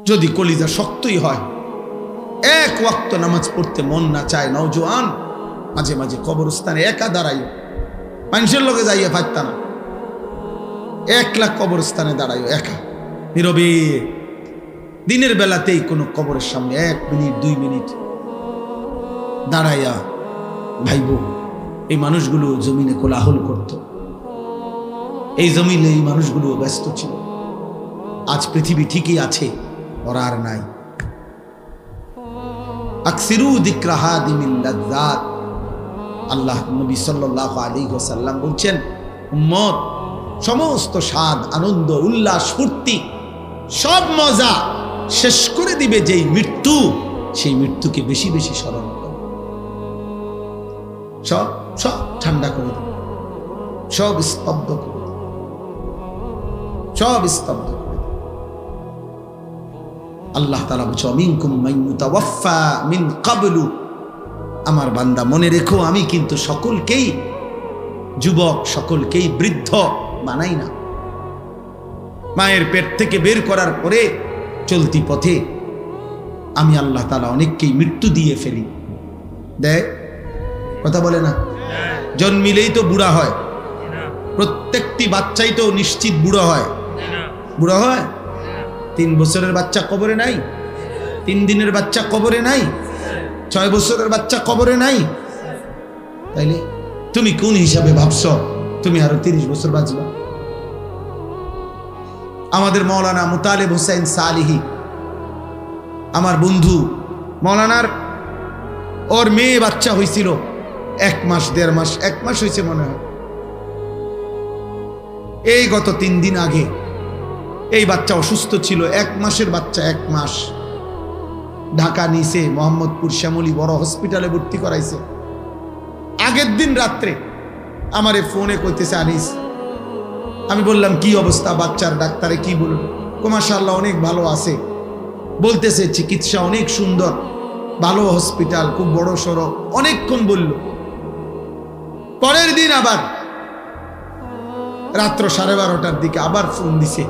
যদি কলিজা শক্তই হয়, এক ওয়াক্ত নামাজ পড়তে মন না চায়, নওজোয়ান মাঝে মাঝে কবরস্থানে একা দাঁড়াইও, মানুষের লোকে যাইয়া পারতা না, একলা কবরস্থানে দাঁড়াইও একা নীরবে, দিনের বেলাতেই কোনো কবরের সামনে 1 মিনিট 2 মিনিট দাঁড়াইয়া ভাইবো এই মানুষগুলো জমিনে কোলাহল করত, এই জমিনে এই মানুষগুলো ব্যস্ত ছিল। আজ পৃথিবী ঠিকই আছে, ওরা আর নাই। আকসিরু যিকরা হাদিমিল লাযযাত, আল্লাহ নবী সাল্লাল্লাহু আলাইহি ওয়াসাল্লাম বলছেন, উম্মত সমস্ত স্বাদ, আনন্দ, উল্লাস, ফুর্তি, সব মজা শেষ করে দিবে যেই মৃত্যু, সেই মৃত্যুকে বেশি বেশি স্মরণ করো। সব সব ঠান্ডা করে দেবে, সব স্তব্ধ করে দেবে, সব স্তব্ধ করে দেবে। আল্লাহ তাআলা বলছে, মিনকুম মান ইউতাওয়াফা মিন ক্বাবলু, আমার বান্দা মনে রেখো আমি কিন্তু সকলকেই যুবক, সকলকেই বৃদ্ধ বানাই না। মায়ের পেট থেকে বের করার পরে চলতি পথে আমি আল্লাহ তাআলা অনেককেই মৃত্যু দিয়ে ফেলি। দেখ কথা বলে না, জন্মিলেই তো বুড়া হয়, প্রত্যেকটি বাচ্চাই তো নিশ্চিত বুড়ো হয়, বুড়ো হয়। 3 বছরের বাচ্চা কবরে নাই, 3 দিনের বাচ্চা কবরে নাই, 6 বছরের বাচ্চা কবরে নাই। তাইলে তুমি কোন হিসাবে ভাবছো তুমি আরো 30 বছর বাঁচবা? আমাদের মাওলানা মুতালেব হোসেন সালিহি, আমার বন্ধু, মাওলানার ওর মেয়ে বাচ্চা হয়েছিল 1 মাস 1.5 মাস, 1 মাস হয়েছে মনে হয়। এই গত 3 দিন আগে এই বাচ্চা অসুস্থ ছিল, 1 মাসের বাচ্চা, 1 মাস। ঢাকা নিছে, মোহাম্মদপুর শ্যামলী বড় হসপিটালে ভর্তি করাইছে। আগের দিন রাত্রে আমারে ফোনে কইতেছে, আনিস, আমি বললাম কি অবস্থা বাচ্চার? ডাক্তারে কি বলল? মাশাআল্লাহ অনেক ভালো আছে, বলতেছে চিকিৎসা অনেক সুন্দর, ভালো হসপিটাল, খুব বড় সড়ো, অনেকক্ষণ বলল। পরের দিন আবার রাত্র 12:30টার দিকে আবার ফোন দিছে,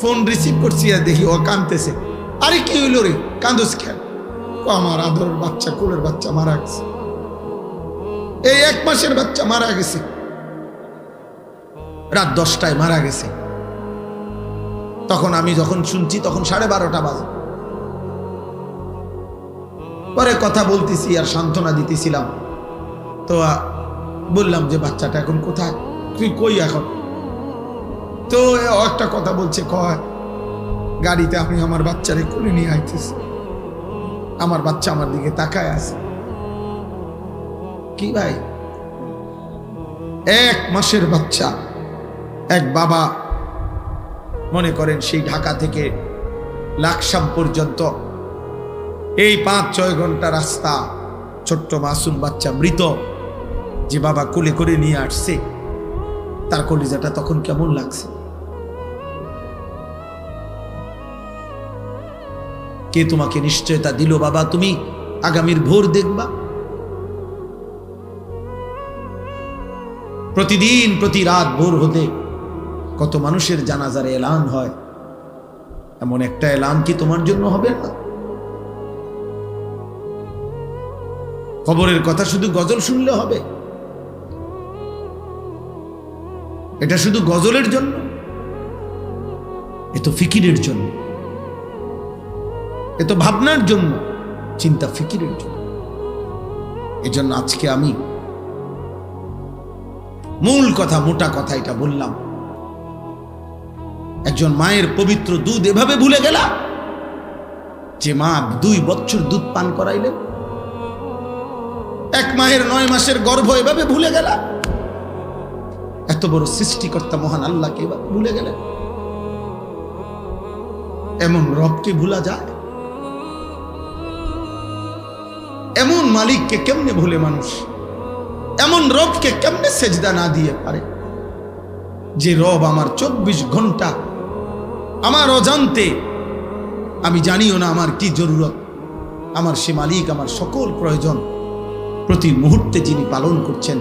ফোন রিসিভ করছি আর দেখি ও কাঁদতেছে। আরে কি হইল রে, কান্দোস কেন? আমার আদরের বাচ্চা, কোলের বাচ্চা মারা গেছে, এই 1 মাসের বাচ্চা মারা গেছে, রাত 10টায় মারা গেছে। তখন আমি যখন শুনছি তখন 12:30 বাজে। পরে কথা বলতেছি আর সান্ত্বনা দিতেছিলাম, তো বললাম যে বাচ্চাটা এখন কোথায়, তুই কই এখন? তো একটা কথা বলছে, কয় গাড়িতে আমি আমার বাচ্চারে কোলে নিয়ে আইতেছি, আমার বাচ্চা আমার দিকে তাকায় আছে। কি ভাই, 1 মাসের বাচ্চা, এক বাবা মনে করেন সেই ঢাকা থেকে লাকসাম পর্যন্ত এই 5-6 ঘন্টা রাস্তা, ছোট্ট মাসুম বাচ্চা মৃত, যে বাবা কোলে করে নিয়ে আসছে, তার কলিজাটা তখন কেমন লাগছে? কে তোমাকে নিশ্চয়তা দিল বাবা তুমি আগামীর ভোর দেখবা? প্রতিদিন প্রতি রাত ভোর হতে কত মানুষের জানাজার এলান হয়, এমন একটা এলান কি তোমার জন্য হবে না? খবরের কথা শুধু গজল শুনলে হবে? এটা শুধু গজলের জন্য? এ তো ফিকিরের জন্য, এ তো ভাবনার জন্য, চিন্তা ফিকিরের জন্য। এজন্য আজকে আমি মূল কথা, মোটা কথা এটা বললাম, একজন মায়ের পবিত্র দুধ এভাবে ভুলে গেলা, যে মা 2 বছর দুধ পান করাইলেন, 1 মায়ের 9 মাসের গর্ভ এভাবে ভুলে গেলা, এত বড় সৃষ্টিকর্তা মহান আল্লাহকে এভাবে ভুলে গেলেন। এমন রবকে ভুলা যায়? এমন মালিককে কেমনে ভুলে মানুষ? এমন রবকে কেমনে সেজদা না দিয়ে পারে? যে রব আমার 24 ঘন্টা আমার অজান্তে, আমি জানিও না আমার কি জরুরত, আমার সে মালিক আমার সকল প্রয়োজন প্রতি মুহূর্তে যিনি পালন করছেন,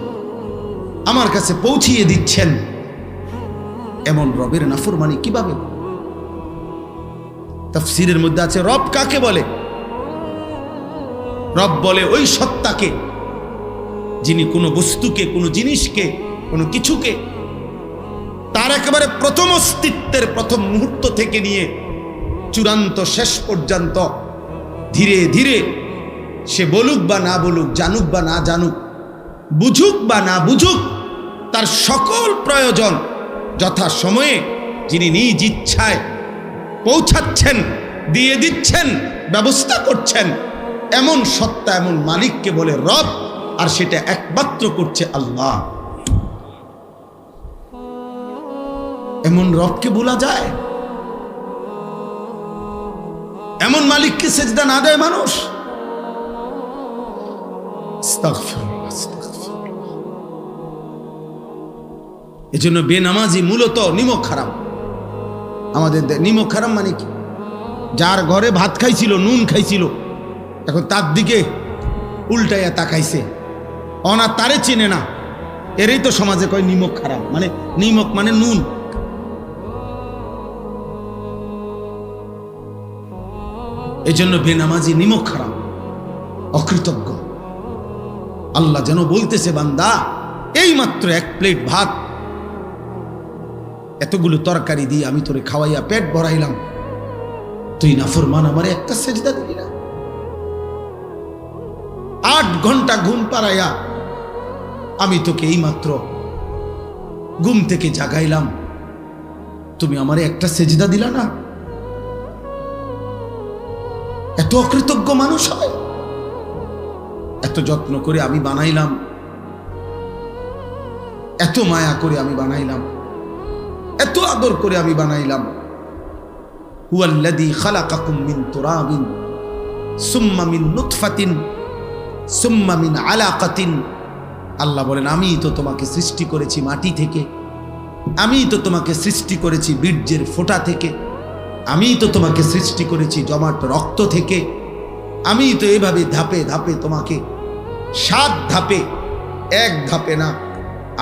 আমার কাছে পৌঁছিয়ে দিচ্ছেন, এমন রবের নাফরমানি কিভাবে? তাফসীরের মধ্যে আছে রব কাকে বলে? রব বলে ওই সত্তাকে যিনি কোনো বস্তুকে, কোনো জিনিসকে, কোনো কিছুকে তার একেবারে প্রথম অস্তিত্বের প্রথম মুহূর্ত থেকে নিয়ে চূড়ান্ত শেষ পর্যন্ত ধীরে ধীরে সে বলুক বা না বলুক, জানুক বা না জানুক, বুঝুক বা না বুঝুক, তার সকল প্রয়োজন যথা সময়ে যিনি নিজ ইচ্ছায় পৌঁছাচ্ছেন, দিয়ে দিচ্ছেন, ব্যবস্থা করছেন, এমন সত্তা, এমন মালিককে বলে রব। আর সেটা একমাত্র করছে আল্লাহ। এমন রবকে বলা যায়? এমন মালিককে সেজদা না দেয় মানুষ? এজন্য বেনামাজি মূলত নিমক হারাম। আমাদের নিমক হারাম মানে কি? যার ঘরে ভাত খাইছিল, নুন খাইছিল, এখন তার দিকে উল্টাইয়া তাকাইছে, অনা তারে চিনে না, এরই তো সমাজে কয় নিমক হারাম। মানে নিমক মানে নুন। এজন্য বেনামাজি নিমক হারাম, অকৃতজ্ঞ। আল্লাহ যেন বলতেছে, বান্দা এই মাত্র এক প্লেট ভাত, এতগুলো তরকারি দিয়ে আমি তোরে খাওয়াইয়া পেট ভরাইলাম, তুই নাফরমান আমারে একটা সেজদা দিলি না। 8 ঘন্টা ঘুম পাড়াইয়া আমি তোকে এই মাত্র ঘুম থেকে জাগাইলাম, তুমি আমারে একটা সেজদা দিলা না। এত অকৃতজ্ঞ মানুষ হয়? এত যত্ন করে আমি বানাইলাম, এত মায়া করে আমি বানাইলাম, এত আদর করে আমি বানাইলাম। হুয়াল্লাযী খালাকাকুম মিন তুরাবিন সুম্মা মিন নুতফাতিন সুম্মা মিন আলাকাতিন। আল্লাহ বলেন, আমি তো তোমাকে সৃষ্টি করেছি মাটি থেকে, আমি তো তোমাকে সৃষ্টি করেছি বীর্যের ফোঁটা থেকে, আমি তো তোমাকে সৃষ্টি করেছি জমাট রক্ত থেকে, আমি তো এভাবে ধাপে ধাপে তোমাকে 7 ধাপে, 1 ধাপে না।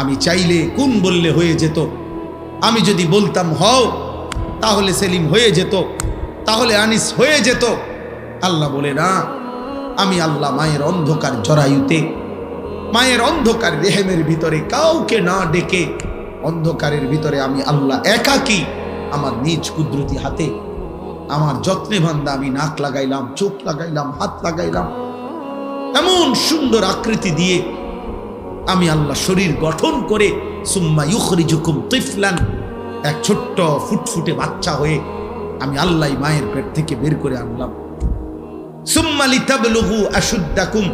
আমি চাইলে কোন বললে হয়ে যেত, আমি যদি বলতাম হও তাহলে সেলিম হয়ে যেত, তাহলে আনিস হয়ে যেত। আল্লাহ বলে না, আমি আল্লাহ মায়ের অন্ধকার জরায়ুতে, মায়ের অন্ধকার রেহেমের ভিতরে কাউকে না ডেকে, অন্ধকারের ভিতরে আমি আল্লাহ একাকী আমার নিজ কুদরতি হাতে আমার যত্নে বান্দা আমি নাক লাগাইলাম, চোখ লাগাইলাম, হাত লাগাইলাম, এমন সুন্দর আকৃতি দিয়ে আমি আল্লাহ শরীর গঠন করে সুম্মা ইউখরিজুকুম তিফলান, এক ছোট্ট ফুটফুটে বাচ্চা হয়ে আমি আল্লাহ মায়ের পেট থেকে বের করে আনলাম। সুম্মা লিতাবলুগু আশুদ্দাকুম,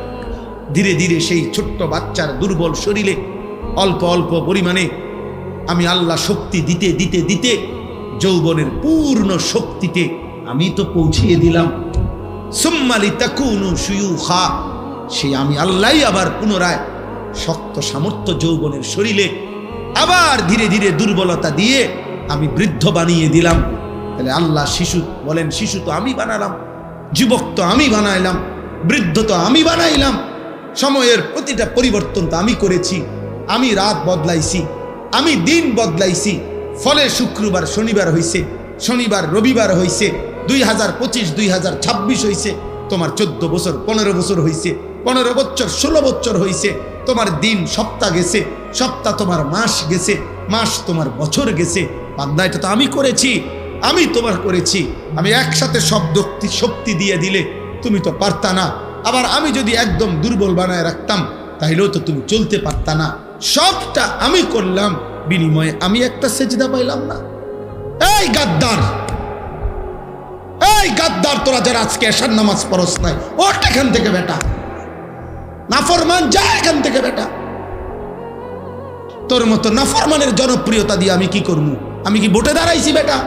ধীরে ধীরে সেই ছোট্ট বাচ্চার দুর্বল শরীরে অল্প অল্প পরিমাণে আমি আল্লাহ শক্তি দিতে দিতে দিতে যৌবনের পূর্ণ শক্তিতে আমি তো পৌঁছিয়ে দিলাম। সুম্মা লিতাকুনু শুয়ুখা, সেই আমি আল্লাহই আবার পুনরায় শক্ত সামর্থ্য যৌবনের শরীরে আবার ধীরে ধীরে দুর্বলতা দিয়ে আমি বৃদ্ধ বানিয়ে দিলাম। তাহলে আল্লাহ শিশু বলেন, শিশু তো আমি বানালাম, যুবক তো আমি বানাইলাম, বৃদ্ধ তো আমি বানাইলাম, সময়ের প্রতিটা পরিবর্তন তো আমি করেছি, আমি রাত বদলাইছি, আমি দিন বদলাইছি। ফলে শুক্রবার শনিবার হইছে, শনিবার রবিবার হইছে, 2025 2026 হইছে, তোমার 14 বছর 15 বছর হইছে, 15 বছর 16 বছর হইছে, তোমার দিন সপ্তাহ গেছে, সপ্তাহ তোমার মাস গেছে, মাস তোমার বছর গেছে। বান্দা এটা তো আমি করেছি, আমি তোমার করেছি। আমি একসাথে সব শক্তি দিয়ে দিলে তুমি তো পারতা না, আবার আমি যদি একদম দুর্বল বানায় রাখতাম তাইলেও তো তুমি চলতে পারতা না। সবটা আমি করলাম, বিনিময়ে আমি একটা সেজদা পাইলাম না। এই গাদ্দার, এই গাদ্দার, তোরা যারা আজকে এশার নামাজ পড়স নাই, ওঠ এখান থেকে বেটা, নাফরমান, যা এখান থেকে বেটা। তোর মতো নাফরমানের জনপ্রিয়তা দিয়ে আমি কি করবো? আমি কি ভোটে দাঁড়াইছি বেটা?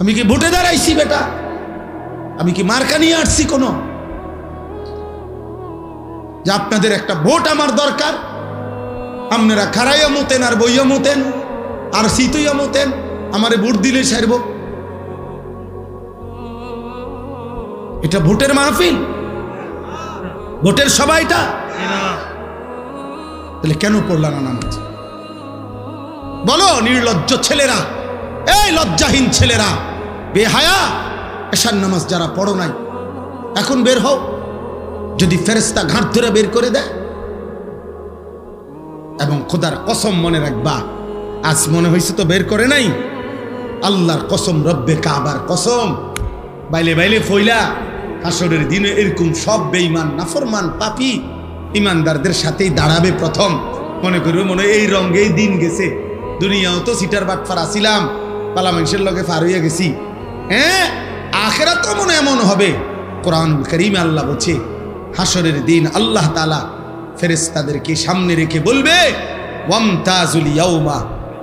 আমি কি ভোটে দাঁড়াইছি বেটা? আমি কি মার্কা নিয়ে আসছি কোনো? যে আপনাদের একটা ভোট আমার দরকার, আপনারা খারাইয়া মতেন আর বইয়া মতেন আর শীতইয়া মতেন, আমারে ভোট দিলে সারব। এটা ভোটের মাহফিল, ভোটের সবাইটা? তাহলে কেন পড়লা না নামাজ? বলো নির্লজ্জ ছেলেরা, এই লজ্জাহীন ছেলেরা, বেহায়া, এশার নামাজ যারা পড়ো নাই, এখন বের হও। যদি ফেরেশতা ঘাট ধরে বের করে দেয়, এবং খোদার কসম মনে রাখবা, আজ মনে হয়েছে তো বের করে নাই, আল্লাহর কসম, রব্বে কাবার কসম, বাইলে বাইলে ফইলা হাসরের দিনে এরকম সব বেঈমান, নাফরমান, পাপী ইমানদারদের সাথেই দাঁড়াবে প্রথম। মনে করবে মনে এই রঙেই দিন গেছে, দুনিয়াও তো সিটার বাটফার আসিলাম, পালা মানুষের লগে ফার হইয়া গেছি। হ্যাঁ, আখিরাত তো মনে এমন হবে। কোরআন কারীমে আল্লাহ বলছে, হাসরের দিন আল্লাহ তাআলা ফেরেশতাদেরকে সামনে রেখে বলবে, ওয়ামতাজুল ইয়াউমা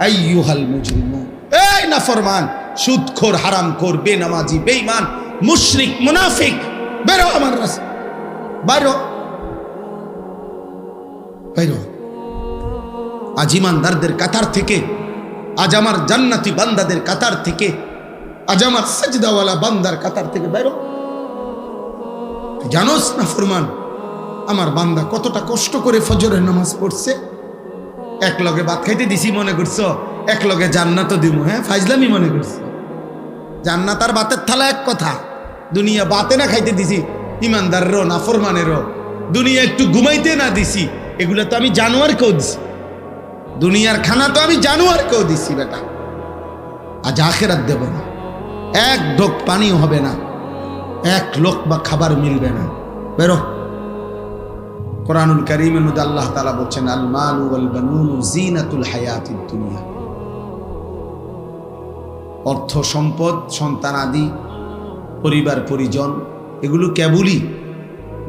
আইয়ুহাল মুজরিমুন, এই নাফরমান, সুদখোর, হারামখোর, বেনামাজি, বেঈমান, মুশরিক, মুনাফিক, বেরো আমার রাস্তা, বাইরো বাইরো। আজ ইমানদারদের কাতার থেকে, আজ আমার জান্নাতি বান্দাদের কাতার থেকে, আজ আমার সাজদাওয়ালা বান্দার কাতার থেকে বাইরো। জানোস না ফরমান, আমার বান্দা কতটা কষ্ট করে ফজরের নামাজ পড়ছে। এক লগে ভাত খাইতে দিছি মনে করছো এক লগে জান্নাতও দিব? হ্যাঁ, ফাইজলামি মনে করছো। জান্নাত আর ভাতের থালা এক কথা। দুনিয়া বাতে না খাইতে দিছি ইমানদারেরও, নাফরমানেরও। দুনিয়া একটু ঘুমাইতে না দিছি, এগুলো তো আমি জানোয়ারকেও দিছি। দুনিয়ার খানা তো আমি জানোয়ারকেও দিছি বেটা। আজ আখিরাত দেব না, এক ঢোক পানিও হবে না, এক লোকমা খাবার মিলবে না। বেরো। কোরআনুল কারীমের মধ্যে আল্লাহ তাআলা বলছেন, আল মালু ওয়াল বানুনু জিনাতুল হায়াতিদ দুনিয়া। অর্থ সম্পদ, সন্তান আদি, পরিবার পরিজন, এগুলো কেবলই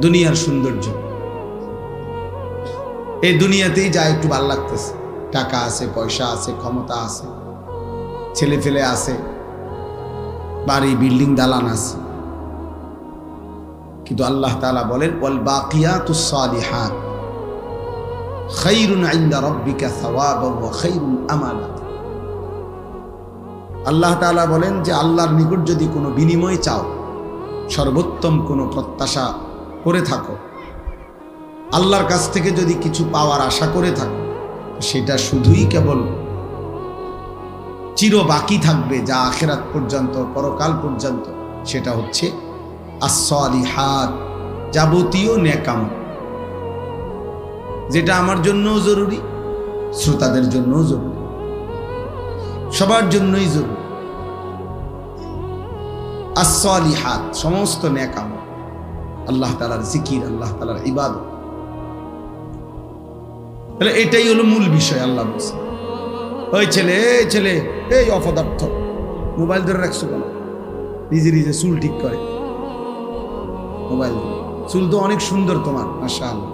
দুনিয়ার সৌন্দর্য। এই দুনিয়াতেই যা একটু ভালো লাগতেছে, টাকা আছে, পয়সা আছে, ক্ষমতা আছে, ছেলে ফেলে আছে, বাড়ি বিল্ডিং দালান আছে। কিন্তু আল্লাহ তাআলা বলেন, ওয়াল বাকিয়াতুস সালিহাত খায়রুন ইনদা রাব্বিকা সাওয়াবান ওয়া খায়রুন আমালা। আল্লাহ তাআলা বলেন যে আল্লাহর নিকট যদি কোনো বিনিময় চাও, সর্বোত্তম কোনো প্রত্যাশা করে থাকো, আল্লাহর কাছ থেকে যদি কিছু পাওয়ার আশা করে থাকো, সেটা শুধুই কেবল চির বাকি থাকবে, যা আখিরাত পর্যন্ত, পরকাল পর্যন্ত। সেটা হচ্ছে as-salihat, যাবতীয় নেক আমল, যেটা আমার জন্যও জরুরি, শ্রোতাদের জন্যও জরুরি, সবার জন্যই জরুরি। as-salihat, সমস্ত নেক আমল, আল্লাহ তাআলার জিকির, আল্লাহ তাআলার ইবাদত। তাহলে এটাই হলো মূল বিষয়। আল্লাহ বলছে, ওই ছেলে, এই ছেলে, এই অপদার্থ, মোবাইল ধরে রাখছো কেন? নিজে নিজে চুল ঠিক করে মোবাইল দিয়ে। চুল তো অনেক সুন্দর তোমার, মাশাআল্লাহ।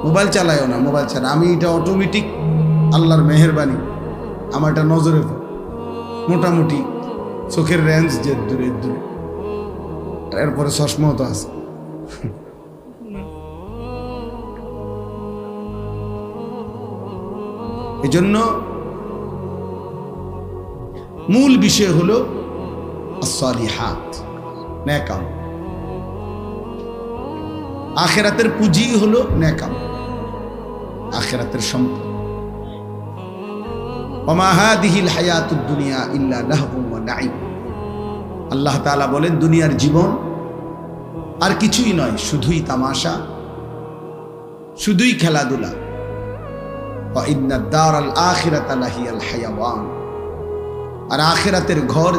মোবাইল চালায়ও না, মোবাইল ছাড়া। আমি এটা অটোমেটিক, আল্লাহর মেহেরবানি, আমার এটা নজরে মোটামুটি চোখের রেঞ্জ যে দূরে দূরে, এরপরে চশমাও তো আছে। এজন্য মূল বিষয় হলো as-salihat, নেক আমল। আখিরাতের পুঁজি হলো নেক আমল, আখিরাতের সম্পদ। ওমা হাদিহিল হায়াতুদ দুনিয়া ইল্লা লাহবুন ওয়া লাইব। আল্লাহ তাআলা বলেন, দুনিয়ার জীবন আর কিছুই নয়, শুধুই তামাশা, শুধুই খেলাধুলা। ওয়া ইন্নাদ দারাল আখিরাতা লাহিয়াল হায়াওয়ান। আর আখিরাতের ঘর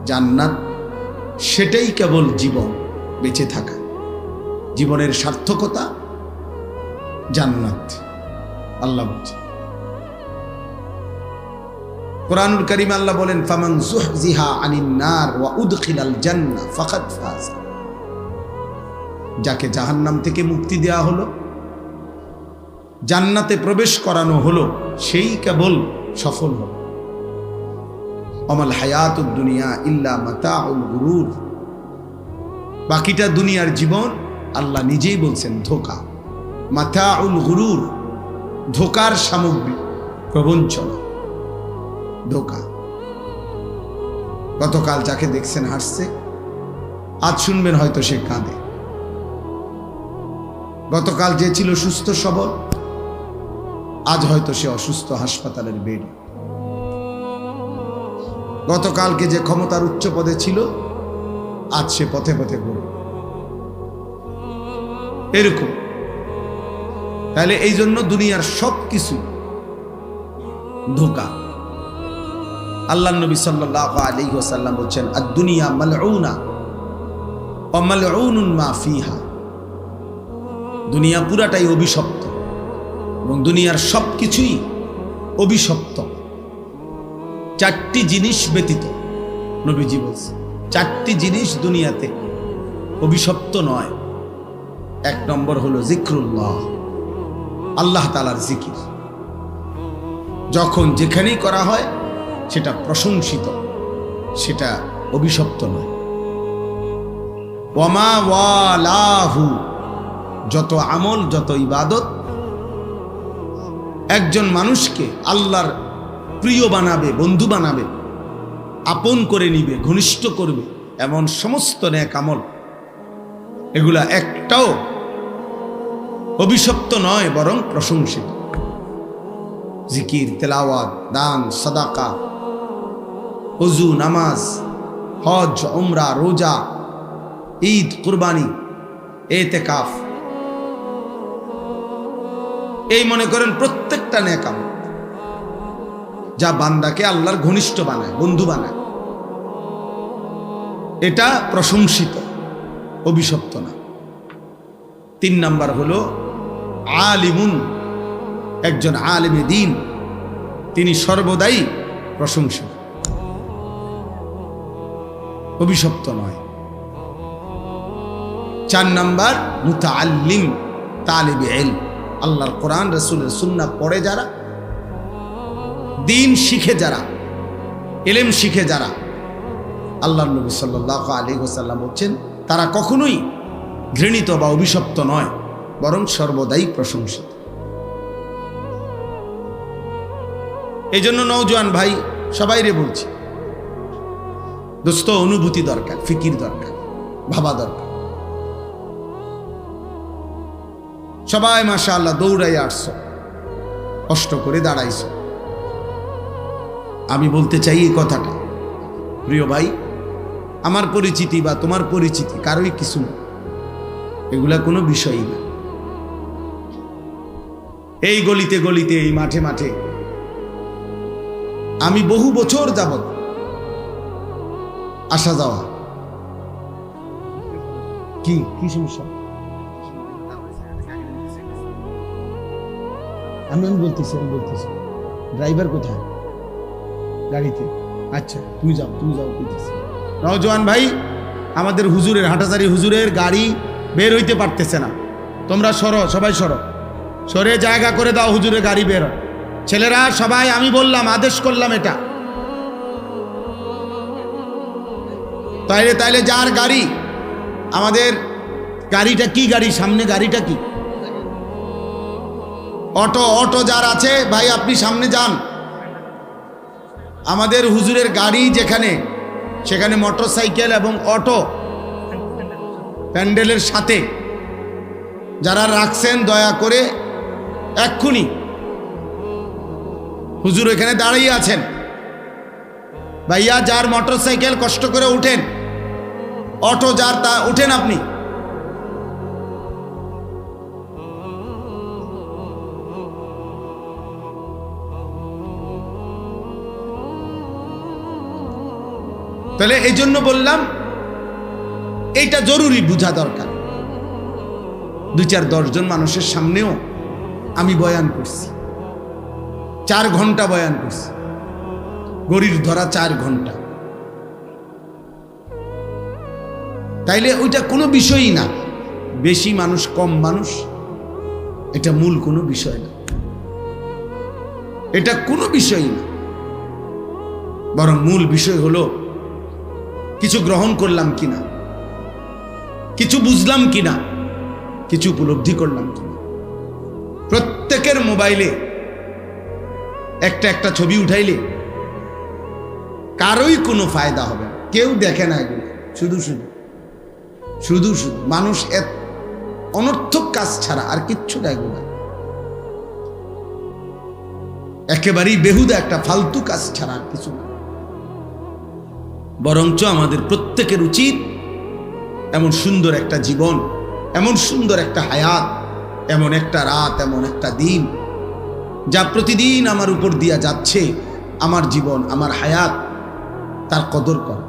জান্নাত, সেটাই কেবল জীবন, বেঁচে থাকা, জীবনের সার্থকতা জান্নাত। আল্লাহ বলছেন কোরআনুল কারীমে, আল্লাহ বলেন, ফামান যুহজিহা আনিন নার ওয়া উদখিলাল জান্নাহ ফাকাদ ফাজ। যাকে জাহান্নাম থেকে মুক্তি দেওয়া হলো, জান্নাতে প্রবেশ করানো হলো, সেই কেবল সফল হলো। অমাল হায়াতুদ দুনিয়া ইল্লা মাতাউল গুরুর। বাকিটা দুনিয়ার জীবন, আল্লাহ নিজেই বলছেন, ধোঁকা। মাতাউল গুরুর, ধোঁকার সামগ্রী, প্রবঞ্চনা, ধোঁকা। গতকাল যাকে দেখছেন হাসছে, আজ শুনবেন হয়তো সে কাঁদে। গতকাল যে ছিল সুস্থ সবল, আজ হয়তো সে অসুস্থ, হাসপাতালের বেড। গতকালকে যে ক্ষমতার উচ্চ পদে ছিল, আজ সে পথে পথে ঘুরে। এরকম। তাহলে এই জন্য দুনিয়ার সব কিছু ধোঁকা। আল্লাহ নবী সাল্লাল্লাহু আলাইহি ওয়াসাল্লাম বলছেন, আদ-দুনিয়া মালউনা ওয়া মালউনুন মা ফিহা। দুনিয়া পুরাটাই অভিশপ্ত এবং দুনিয়ার সব কিছুই অভিশপ্ত। চারটি জিনিস ব্যতীত নবীজি বলছেন, চারটি জিনিস দুনিয়াতে অভিশপ্ত নয়। এক নম্বর হলো জিক্রুল্লাহ, আল্লাহ তাআলার জিকির। যখন যেখানেই করা হয় সেটা প্রশংসিত, সেটা অভিশপ্ত নয়। ওয়ামা ওয়ালাহু, যত আমল, যত ইবাদত একজন মানুষকে আল্লাহর প্রিয় বানাবে, বন্ধু বানাবে, আপন করে নিবে, ঘনিষ্ঠ করবে, এমন সমস্ত নেক আমল, এগুলা একটাও অভিশপ্ত নয়, বরং প্রশংসিত। জিকির, তেলাওয়াত, দান, সাদাকা, ওযু, নামাজ, হজ, উমরা, রোজা, ঈদ, কুরবানি, ইতিকাফ, এই মনে করেন প্রত্যেকটা নেক আমল যা বান্দাকে আল্লাহর ঘনিষ্ঠ বানায়, বন্ধু বানায়, এটা প্রশংসিত, অভিশপ্ত না। 3 নাম্বার হলো আলিমুন, একজন আলিমে দ্বীন, তিনি সর্বদাই প্রশংসিত, অভিশপ্ত নয়। 4 নাম্বার মুতাআল্লিম, তালিবে ইলম, আল্লাহর কোরআন, রাসূলের সুন্নাহ পড়ে যারা, দ্বীন শিখে যারা, ইলম শিখে যারা, আল্লাহর নবী সাল্লাল্লাহু আলাইহি ওয়াসাল্লাম বলেন, তারা কখনোই ঘৃণিত বা অভিশপ্ত নয়, বরং সর্বদাই প্রশংসিত। এই জন্য নওজোয়ান ভাই সবাইরে বলছি, দোস্ত, অনুভূতি দরকার, ফিকির দরকার, ভাবা দরকার। সবাই মাশাআল্লাহ দৌড়াই আসছো, কষ্ট করে দাঁড়াইছো। আমি বলতে চাই এই কথাটা, প্রিয় ভাই, আমার পরিচিতি বা তোমার পরিচিতি কারোই কিছু না, এগুলা কোনো বিষয়ই না। এই গলিতে গলিতে, এই মাঠে মাঠে আমি বহু বছর যাবত আসা যাওয়া। কি কি সমস্যা? আমি বলতেছি ড্রাইভার কোথায়? গাড়িতে। আচ্ছা, তুমি যাও বলতেছি। নওজোয়ান ভাই, আমাদের হুজুরের, হাটাজারি হুজুরের গাড়ি বের হইতে পারতেছে না। তোমরা সরো, সবাই সরে জায়গা করে দাও, হুজুরের গাড়ি বের হয়। ছেলেরা সবাই, আমি বললাম, আদেশ করলাম এটা। তাইলে যার গাড়ি, আমাদের গাড়িটা কি গাড়ি, সামনে গাড়িটা কি? অটো যার আছে ভাই, আপনি সামনে যান। আমাদের হুজুরের গাড়ি যেখানে, সেখানে মোটরসাইকেল এবং অটো প্যান্ডেলের সাথে যারা রাখছেন, দয়া করে এক্ষুনি, হুজুর এখানে দাঁড়িয়ে আছেন, ভাইয়া যার মোটরসাইকেল কষ্ট করে উঠেন, অটো যার তা উঠেন আপনি। তাহলে এই জন্য বললাম, এইটা জরুরি বোঝা দরকার। 2-4-10 জন মানুষের সামনেও আমি বয়ান করছি, 4 ঘন্টা বয়ান করছি, গড়ির ধরা 4 ঘন্টা। তাইলে ওইটা কোনো বিষয়ই না, বেশি মানুষ কম মানুষ, এটা মূল কোনো বিষয় না, এটা কোনো বিষয়ই না। বরং মূল বিষয় হলো কিছু গ্রহণ করলাম কিনা, কিছু বুঝলাম কিনা, কিছু উপলব্ধি করলাম কিনা। প্রত্যেকের মোবাইলে একটা ছবি উঠাইলে কারোই কোনো ফায়দা হবে না, কেউ দেখে না এগুলো, শুধু মানুষ অনর্থক কাজ ছাড়া আর কিচ্ছু দেখবে না। একেবারেই বেহুদা একটা ফালতু কাজ ছাড়া আর কিছু না। বরঞ্চ আমাদের প্রত্যেকের উচিত এমন সুন্দর একটা জীবন, এমন সুন্দর একটা হায়াত, এমন একটা রাত, এমন একটা দিন যা প্রতিদিন আমার উপর দিয়া যাচ্ছে, আমার জীবন, আমার হায়াত, তার কদর করা।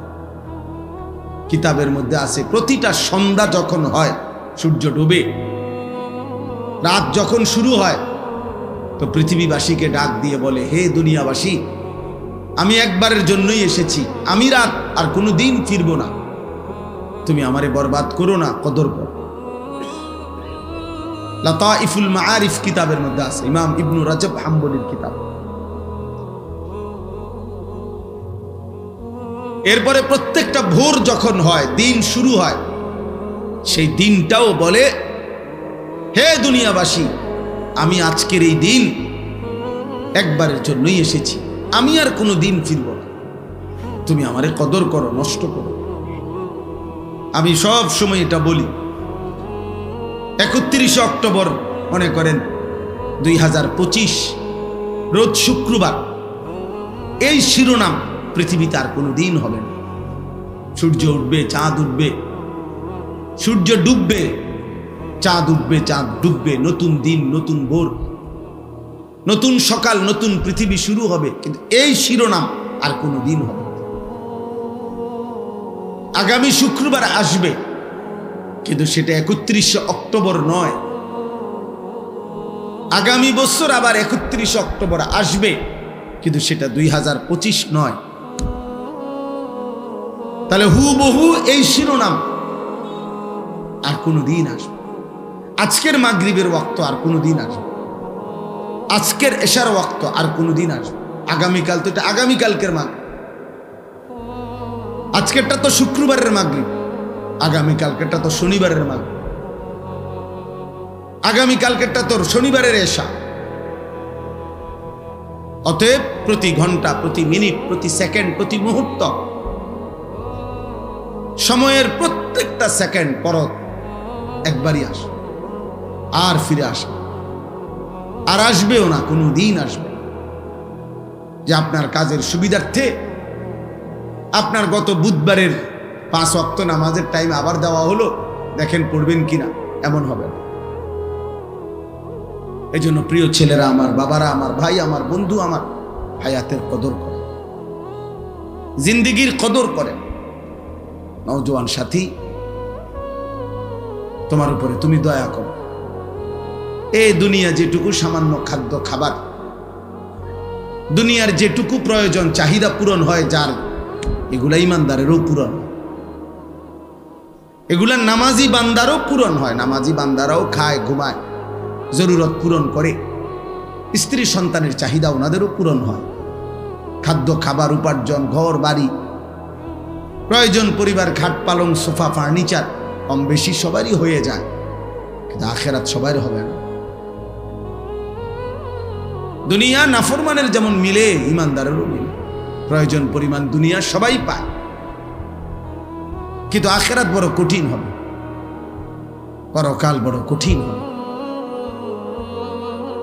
কিতাবের মধ্যে আছে প্রতিটা সন্ধ্যা যখন হয়, সূর্য ডুবে, রাত যখন শুরু হয়, তো পৃথিবীবাসীকে ডাক দিয়ে বলে, হে দুনিয়াবাসী, আমি একবারের জন্যই এসেছি, আমি রাত আর কোনো দিন ফিরব না, তুমি আমারে বরবাদ করো না, কদর করো। লাতাইফুল মাআরিফ কিতাবের মধ্যে আছে, ইমাম ইবনু রাজব হাম্বলির কিতাব। এরপরে প্রত্যেকটা ভোর যখন হয়, দিন শুরু হয়, সেই দিনটাও বলে, হে দুনিয়াবাসী, আমি আজকের এই দিন একবারের জন্যই এসেছি, আমি আর কোনো দিন ফিরব না, তুমি আমারে কদর করো, নষ্ট করো। আমি সব সময় এটা বলি। 31 অক্টোবর মনে করেন 2025, রোজ শুক্রবার, এই শিরোনাম পৃথিবীতে আর কোনো দিন হবে না। সূর্য উঠবে, চাঁদ উঠবে, সূর্য ডুববে, চাঁদ উঠবে, চাঁদ ডুববে, নতুন দিন, নতুন ভোর, নতুন সকাল, নতুন পৃথিবী শুরু হবে, কিন্তু এই শিরোনাম আর কোনো দিন হবে না। আগামী শুক্রবার আসবে, কিন্তু সেটা 31 অক্টোবর নয়। আগামী বছর আবার 31 অক্টোবর আসবে, কিন্তু সেটা 2025 নয়। তাহলে হুবহু এই শিরোনাম আর কোনো দিন আসবে। আজকের মাগরিবের ওয়াক্ত আর কোনো দিন আসবে, আজকের এশার ওয়াক্ত আর কোনো দিন আসবে। আগামীকাল তো এটা আগামীকালকের মাগরিব, আজকেরটা তো শুক্রবারের মাগরিব, আগামীকালকেরটা তো শনিবারের মাগরিব, আগামীকালকেরটা তো শনিবারের এশা। অতএব প্রতি ঘন্টা, প্রতি মিনিট, প্রতি সেকেন্ড, প্রতি মুহূর্ত, সময়ের প্রত্যেকটা সেকেন্ড পরত একবারই আসে, আর ফিরে আসে, আর আসবেও না, কোনো দিন আসবে। যে আপনার কাজের সুবিধার্থে আপনার গত বুধবারের 5 ওয়াক্ত নামাজের টাইম আবার দেওয়া হলো, দেখেন পড়বেন কিনা, এমন হবে না। এই জন্য প্রিয় ছেলেরা আমার, বাবারা আমার, ভাই আমার, বন্ধু আমার, হায়াতের কদর করে, জিন্দিগির কদর করে। নওজোয়ান সাথী, তোমার উপরে তুমি দয়া করো। এই দুনিয়া যেটুকু সামান্য খাদ্য খাবার, দুনিয়ার যেটুকু প্রয়োজন, চাহিদা পূরণ হয় যার, এগুলা ইমানদারেরও পূরণ হয়, এগুলা নামাজি বান্দারও পূরণ হয়। নামাজি বান্দারাও খায়, ঘুমায়, জরুরত পূরণ করে, স্ত্রী সন্তানের চাহিদা ওনাদেরও পূরণ হয়। খাদ্য খাবার, উপার্জন, ঘর বাড়ি, প্রয়োজন, পরিবার, খাট পালং, সোফা, ফার্নিচার কম বেশি সবারই হয়ে যায়, কিন্তু আখেরাত সবার হবে না। দুনিয়া নাফরমানের যেমন মিলে, ইমানদারেরও মিলে, প্রয়োজন পরিমাণ দুনিয়া সবাই পায়, কিন্তু আখেরাত বড় কঠিন হবে, পরকাল বড় কঠিন হবে।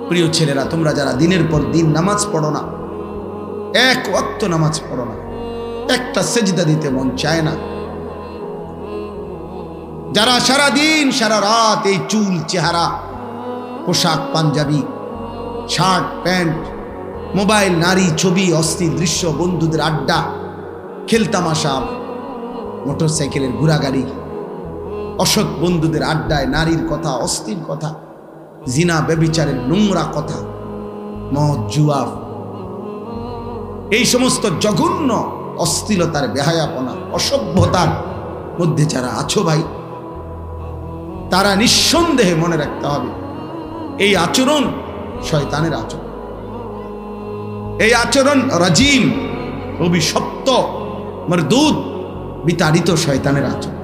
প্রিয় ছেলেরা, তোমরা যারা দিনের পর দিন নামাজ পড়ো না, এক ওয়াক্ত নামাজ পড়ো না, একটা সেজদা দিতে মন চায় না, যারা সারা দিন সারা রাত এই চুল, চেহারা, পোশাক, পাঞ্জাবি, শার্ট, প্যান্ট, মোবাইল, নারী, ছবি, অস্থির দৃশ্য, বন্ধুদের আড্ডা, খেলতামাশা, মোটরসাইকেলের ঘোরাগাড়ি, অসৎ বন্ধুদের আড্ডায় নারীর কথা, অস্থির কথা, জিনা ব্যভিচারের নোংরা কথা, মদ, জুয়া, এই সমস্ত জঘন্য অশ্লীলতার, বেহায়াপনা, অসভ্যতার মধ্যে যারা আছো ভাই, তারা নিঃসন্দেহে মনে রাখতে হবে, এই আচরণ শয়তানের আচরণ, এই আচরণ রাজিম, অভিশপ্ত, মরদুদ, বিতাড়িত শয়তানের আচরণ।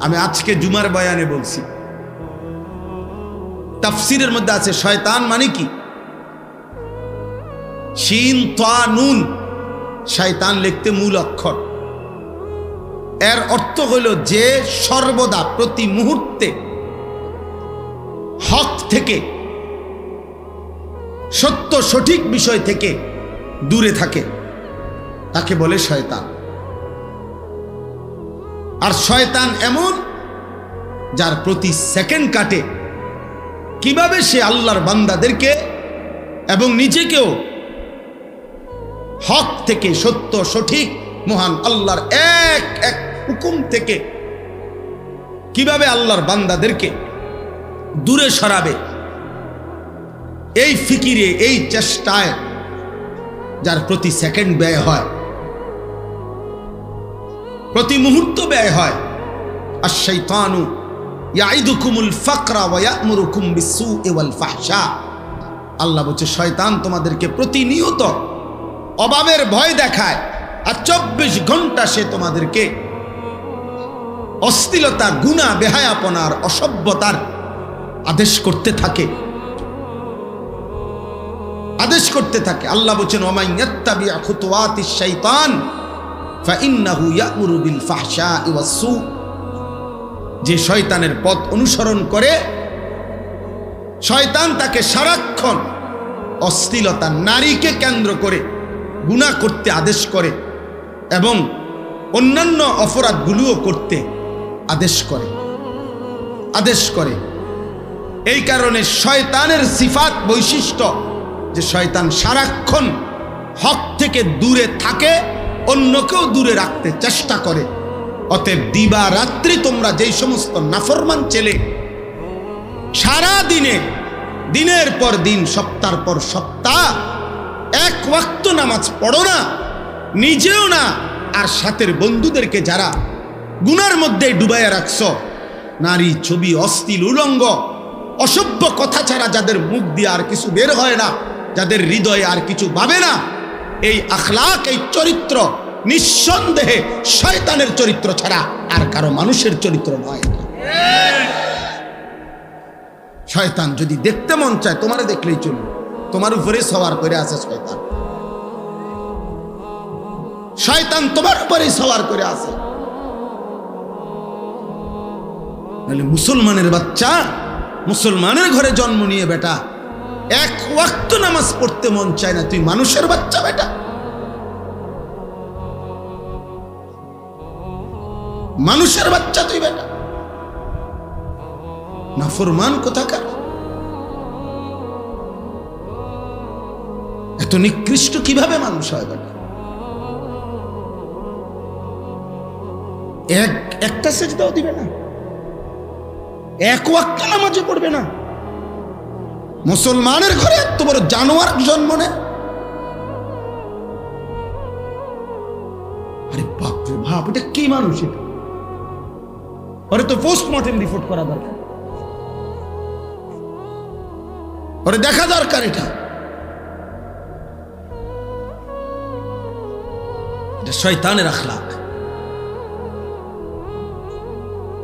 আমি আজকে জুমার বয়ানে বলছি, তাফসিরের মধ্যে আছে শয়তান মানে কি, শিন তা নুন, শয়তান লিখতে মূল অক্ষর, এর অর্থ হইল যে সর্বদা, প্রতি মুহূর্তে হক থেকে সত্য সঠিক বিষয় থেকে দূরে থাকে, তাকে বলে শয়তান। আর শয়তান এমন যার প্রতি সেকেন্ড কাটে কিভাবে সে আল্লাহর বান্দাদেরকে এবং নিজেকেও হক থেকে, সত্য সঠিক মহান আল্লাহর এক এক হুকুম থেকে কিভাবে আল্লাহর বান্দাদেরকে দূরে সরাবে, এই ফিকিরে, এই চেষ্টায় যার প্রতি সেকেন্ড ব্যয় হয়, প্রতি মুহূর্ত ব্যয় হয়। আশ-শাইতানু ইয়াইদুকুমুল ফাকরা ওয়া ইয়া'মুরুকুম বিস-সু'i ওয়াল ফাহশা। আল্লাহ বলছে শয়তান তোমাদেরকে প্রতিনিয়ত অভাবের ভয় দেখায়, আর 24 ঘন্টা সে তোমাদেরকে অশ্লীলতা, গুনাহ, বেহায়াপনার, অসভ্যতার আদেশ করতে থাকে, আদেশ করতে থাকে। আল্লাহ বলেন ওয়া মান ইয়াত্তাবি' খুতুওয়াতিশ শাইতান ফাইন্নাহু ইয়া'মুরু বিল ফাহশা'i ওয়াস-সু। যে শয়তানের পথ অনুসরণ করে, শয়তান তাকে সারাক্ষণ অশ্লীলতা, নারীকে কেন্দ্র করে গুনাহ করতে আদেশ করে এবং অন্যান্য অপরাধগুলোও করতে আদেশ করে। এই কারণে শয়তানের সিফাত, বৈশিষ্ট্য যে শয়তান সারাক্ষণ হক থেকে দূরে থাকে, অন্যকেও দূরে রাখতে চেষ্টা করে। অতএব দিবা রাত্রি তোমরা যেই সমস্ত নাফরমান ছেলে সারা দিনে, দিনের পর দিন, সপ্তাহের পর সপ্তাহ এক ওয়াক্ত নামাজ পড়ো না, নিজেও না, আর সাথের বন্ধুদেরকে যারা গুনার মধ্যে ডুবাইয়া রাখছ, নারী, ছবি, অশ্লীল, উলঙ্গ, অসভ্য কথা ছাড়া যাদের মুখ দিয়ে আর কিছু বের হয় না, যাদের হৃদয়ে আর কিছু ভাবে না, এই আখলাক, এই চরিত্র নিঃসন্দেহে শয়তানের চরিত্র ছাড়া আর কারো মানুষের চরিত্র নয়। শয়তান যদি দেখতে মন চায়, তোমারে দেখলেই চলবে, তোমার উপরে সওয়ার করে আছে শয়তান। শয়তান তোমার উপরে সওয়ার করে আছে। মুসলমানের বাচ্চা, মুসলমানের ঘরে জন্ম নিয়ে বেটা, এক ওয়াক্ত নামাজ পড়তে মন চায় না, তুই মানুষের বাচ্চা বেটা, মানুষের বাচ্চা তুই বেটা, নাফরমান কোথাকার। এত নিকৃষ্ট কিভাবে মানুষ হয় বেটা? একটা সেজদাও দিবে না, এক ওয়াক্ত নামাজও পড়বে না। মুসলমানের ঘরে এত বড় জানোয়ার জন্ম নেয়। আরে বাপরে বাপ, এটা কি মানুষ? এটা ওরে তো পোস্টমর্টেম রিপোর্ট করা দরকার, ওরে দেখা দরকার। এটা শয়তানের আখলাক।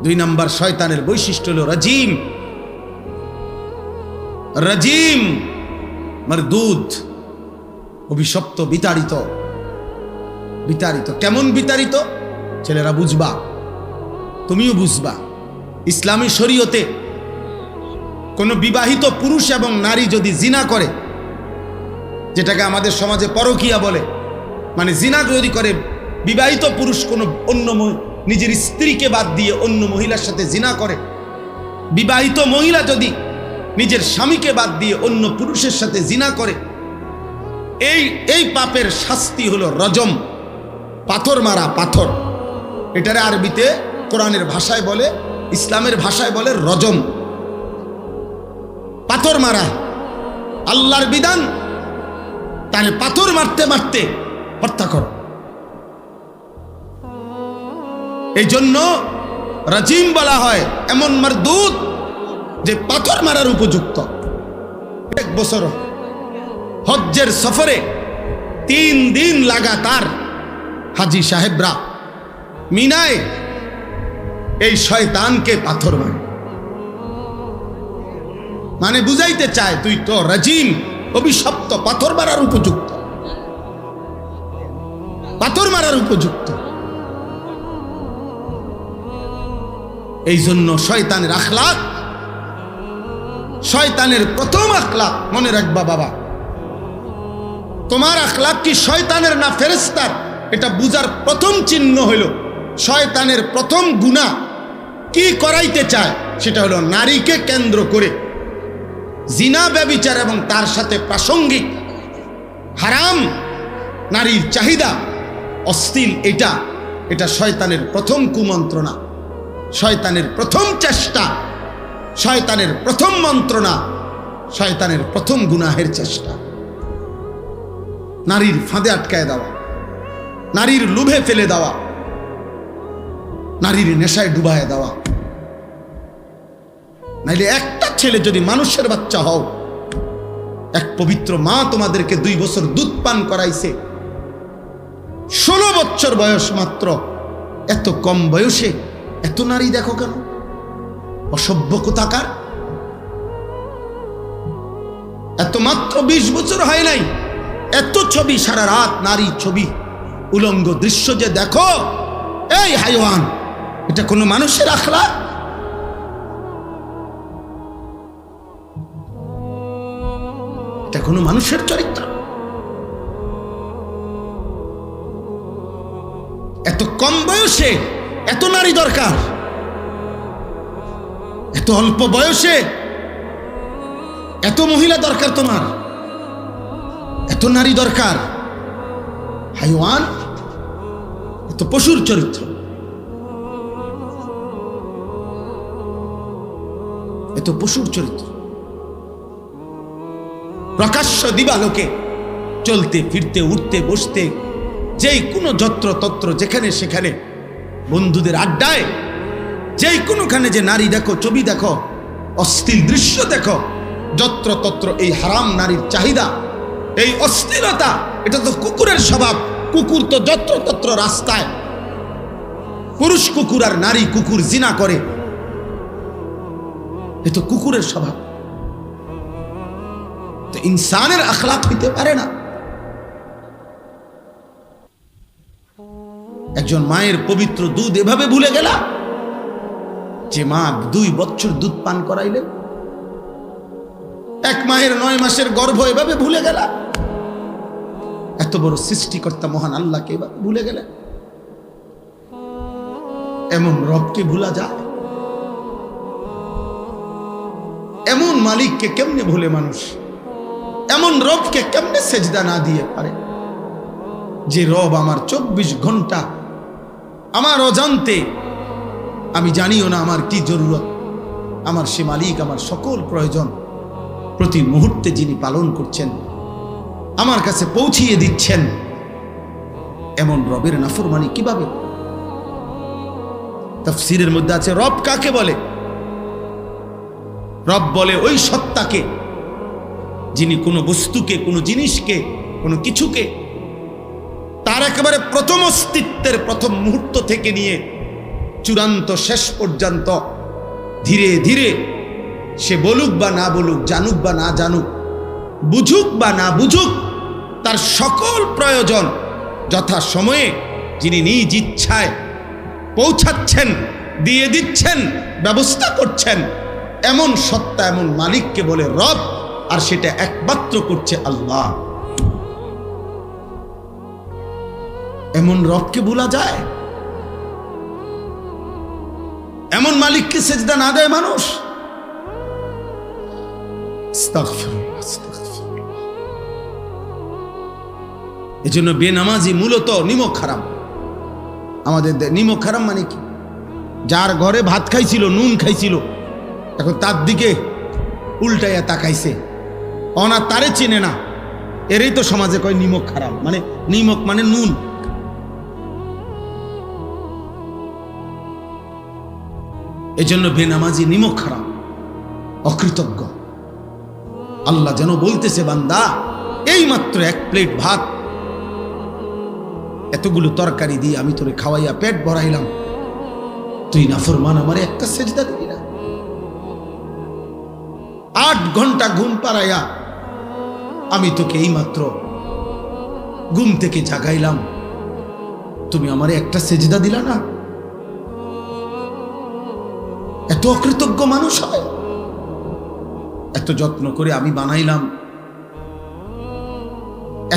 2 নম্বর শয়তানের বৈশিষ্ট্য হলো রাজিম। রাজিম মারদুদ, অভিশপ্ত, বিতাড়িত। বিতাড়িত কেমন বিতাড়িত? ছেলেরা বুঝবা, তুমিও বুঝবা। ইসলামী শরীয়তে কোন বিবাহিত পুরুষ এবং নারী যদি জিনা করে, যেটাকে আমাদের সমাজে পরকীয়া বলে, মানে জিনা যদি করে বিবাহিত পুরুষ কোন অন্য নিজের স্ত্রীকে বাদ দিয়ে অন্য মহিলার সাথে জিনা করে, বিবাহিত মহিলা যদি নিজের স্বামীকে বাদ দিয়ে অন্য পুরুষের সাথে জিনা করে, এই পাপের শাস্তি হলো রজম, পাথর মারা। পাথর, এটারে আরবিতে কোরআনের ভাষায় বলে, ইসলামের ভাষায় বলে রজম, পাথর মারা। আল্লাহর বিধান, তাহলে পাথর মারতে মারতে হত্যা করো। এই জন্য রাজিম বলা হয় এমন মারদুদ যে পাথর মারার উপযুক্ত। 1 বছর হজ্জের সফরে 3 দিন লাগাতার হাজি সাহেবরা মিনায় এই শয়তানকে পাথর মারে। মানে বুঝাইতে চায় তুই তো রাজিম, অভিশপ্ত, পাথর মারার উপযুক্ত, পাথর মারার উপযুক্ত। এই জন্য শয়তানের আখলাক, শয়তানের প্রথম আখলাক মনে রাখবা বাবা, তোমার আখলাক কি শয়তানের না ফেরেশতার, এটা বুঝার প্রথম চিহ্ন হইল শয়তানের প্রথম গুনাহ কি করাইতে চায়, সেটা হলো নারীকে কেন্দ্র করে জিনা, ব্যভিচার এবং তার সাথে প্রাসঙ্গিক হারাম নারীর চাহিদা, অশ্লীল, এটা শয়তানের প্রথম কুমন্ত্রণা, শয়তানের প্রথম চেষ্টা, শয়তানের প্রথম মন্ত্রণা, শয়তানের প্রথম গুনাহের চেষ্টা। নারীর ফাঁদে আটকায় দেওয়া, নারীর লোভে ফেলে দেওয়া, নারীর নেশায় ডুবায় দেওয়া। নাইলে একটা ছেলে যদি মানুষের বাচ্চা হও, এক পবিত্র মা তোমাদেরকে 2 বছর দুধ পান করাইছে, 16 বছর বয়স মাত্র, এত কম বয়সে এত নারী দেখো কেন? অসভ্য কোথাকার। এত মাত্র 20 বছর হয় নাই, এত ছবি, সারা রাত নারী ছবি, উলঙ্গ দৃশ্য যে দেখো, এই হাইওয়ান, এটা কোনো মানুষের আখলাক? এটা কোনো মানুষের চরিত্র? এত কম বয়সে এত নারী দরকার, এত অল্প বয়সে এত মহিলা দরকার, তোমার এত নারী দরকার? হাইওয়ান, এত পশুর চরিত্র, এত পশুর চরিত্র। প্রকাশ্য দিবালোকে চলতে ফিরতে, উঠতে বসতে, যেই কোনো যত্র তত্র, যেখানে সেখানে, বন্ধুদের আড্ডায়, যেই কোনোখানে যে নারী দেখো, ছবি দেখো, অশ্লীল দৃশ্য দেখো, যত্র তত্র এই হারাম নারীর চাহিদা, এই অশ্লীলতা, এটা তো কুকুরের স্বভাব। কুকুর তো যত্র তত্র রাস্তায়, পুরুষ কুকুর আর নারী কুকুর জিনা করে, এ তো কুকুরের স্বভাব। তো ইনসানের আখলাক হইতে পারে না। একজন মায়ের পবিত্র দুধ এভাবে ভুলে গেলা, যে মা 2 বছর দুধ পান করাইলেন, এক মায়ের 9 মাসের গর্ভ এভাবে ভুলে গেলা, এত বড় সৃষ্টিকর্তা মহান আল্লাহকে এভাবে ভুলে গেলেন। এমন রবকে ভুলা যায়? এমন মালিককে কেমনে ভুলে মানুষ? এমন রবকে কেমনে সেজদা না দিয়ে পারে? যে রব আমার 24 ঘন্টা আমার অজান্তে, আমি জানিও না আমার কি জরুরত, আমার সে মালিক আমার সকল প্রয়োজন প্রতি মুহূর্তে যিনি পালন করছেন, আমার কাছে পৌঁছিয়ে দিচ্ছেন। এমন রবের নাফরমানি কিভাবে? তাফসীরের মধ্যে আছে, রব কাকে বলে? রব বলে ওই সত্তাকে যিনি কোনো বস্তুকে, কোনো জিনিসকে, কোনো কিছুকে তার একেবারে প্রথম অস্তিত্বের প্রথম মুহূর্ত থেকে নিয়ে চূড়ান্ত শেষ পর্যন্ত ধীরে ধীরে সে বলুক বা না বলুক, জানুক বা না জানুক, বুঝুক বা না বুঝুক, তার সকল প্রয়োজন যথা সময়ে যিনি নিজ ইচ্ছায় পৌঁছাচ্ছেন, দিয়ে দিচ্ছেন, ব্যবস্থা করছেন, এমন সত্তা, এমন মালিককে বলে রব। আর সেটা একমাত্র করছে আল্লাহ। এমন রবকে ভুলা যায়? এমন মালিককে সেজদা না দেয় মানুষ? এজন্য বেনামাজি মূলত নিমক হারাম। আমাদের নিমক হারাম মানে কি? যার ঘরে ভাত খাইছিল, নুন খাইছিল, এখন তার দিকে উল্টাইয়া তাকাইছে, অনা তারে চিনে না, এরই তো সমাজে কয় নিমক হারাম। মানে নিমক মানে নুন। এজন্য বেনামাজি নিমক হারাম, অকৃতজ্ঞ। আল্লাহ যেন বলতেছে, বান্দা এই মাত্র 1 প্লেট ভাত, এতগুলো তরকারি দিয়ে আমি তোরে খাওয়াইয়া পেট ভরাইলাম, তুই নাফরমান আমারে একটা সেজদা দিবি না? 8 ঘন্টা ঘুম পাড়াইয়া আমি তোকে এই মাত্র ঘুম থেকে জাগাইলাম, তুমি আমারে একটা সেজদা দিলা না? এত অকৃতজ্ঞ মানুষ হয়? এত যত্ন করে আমি বানাইলাম,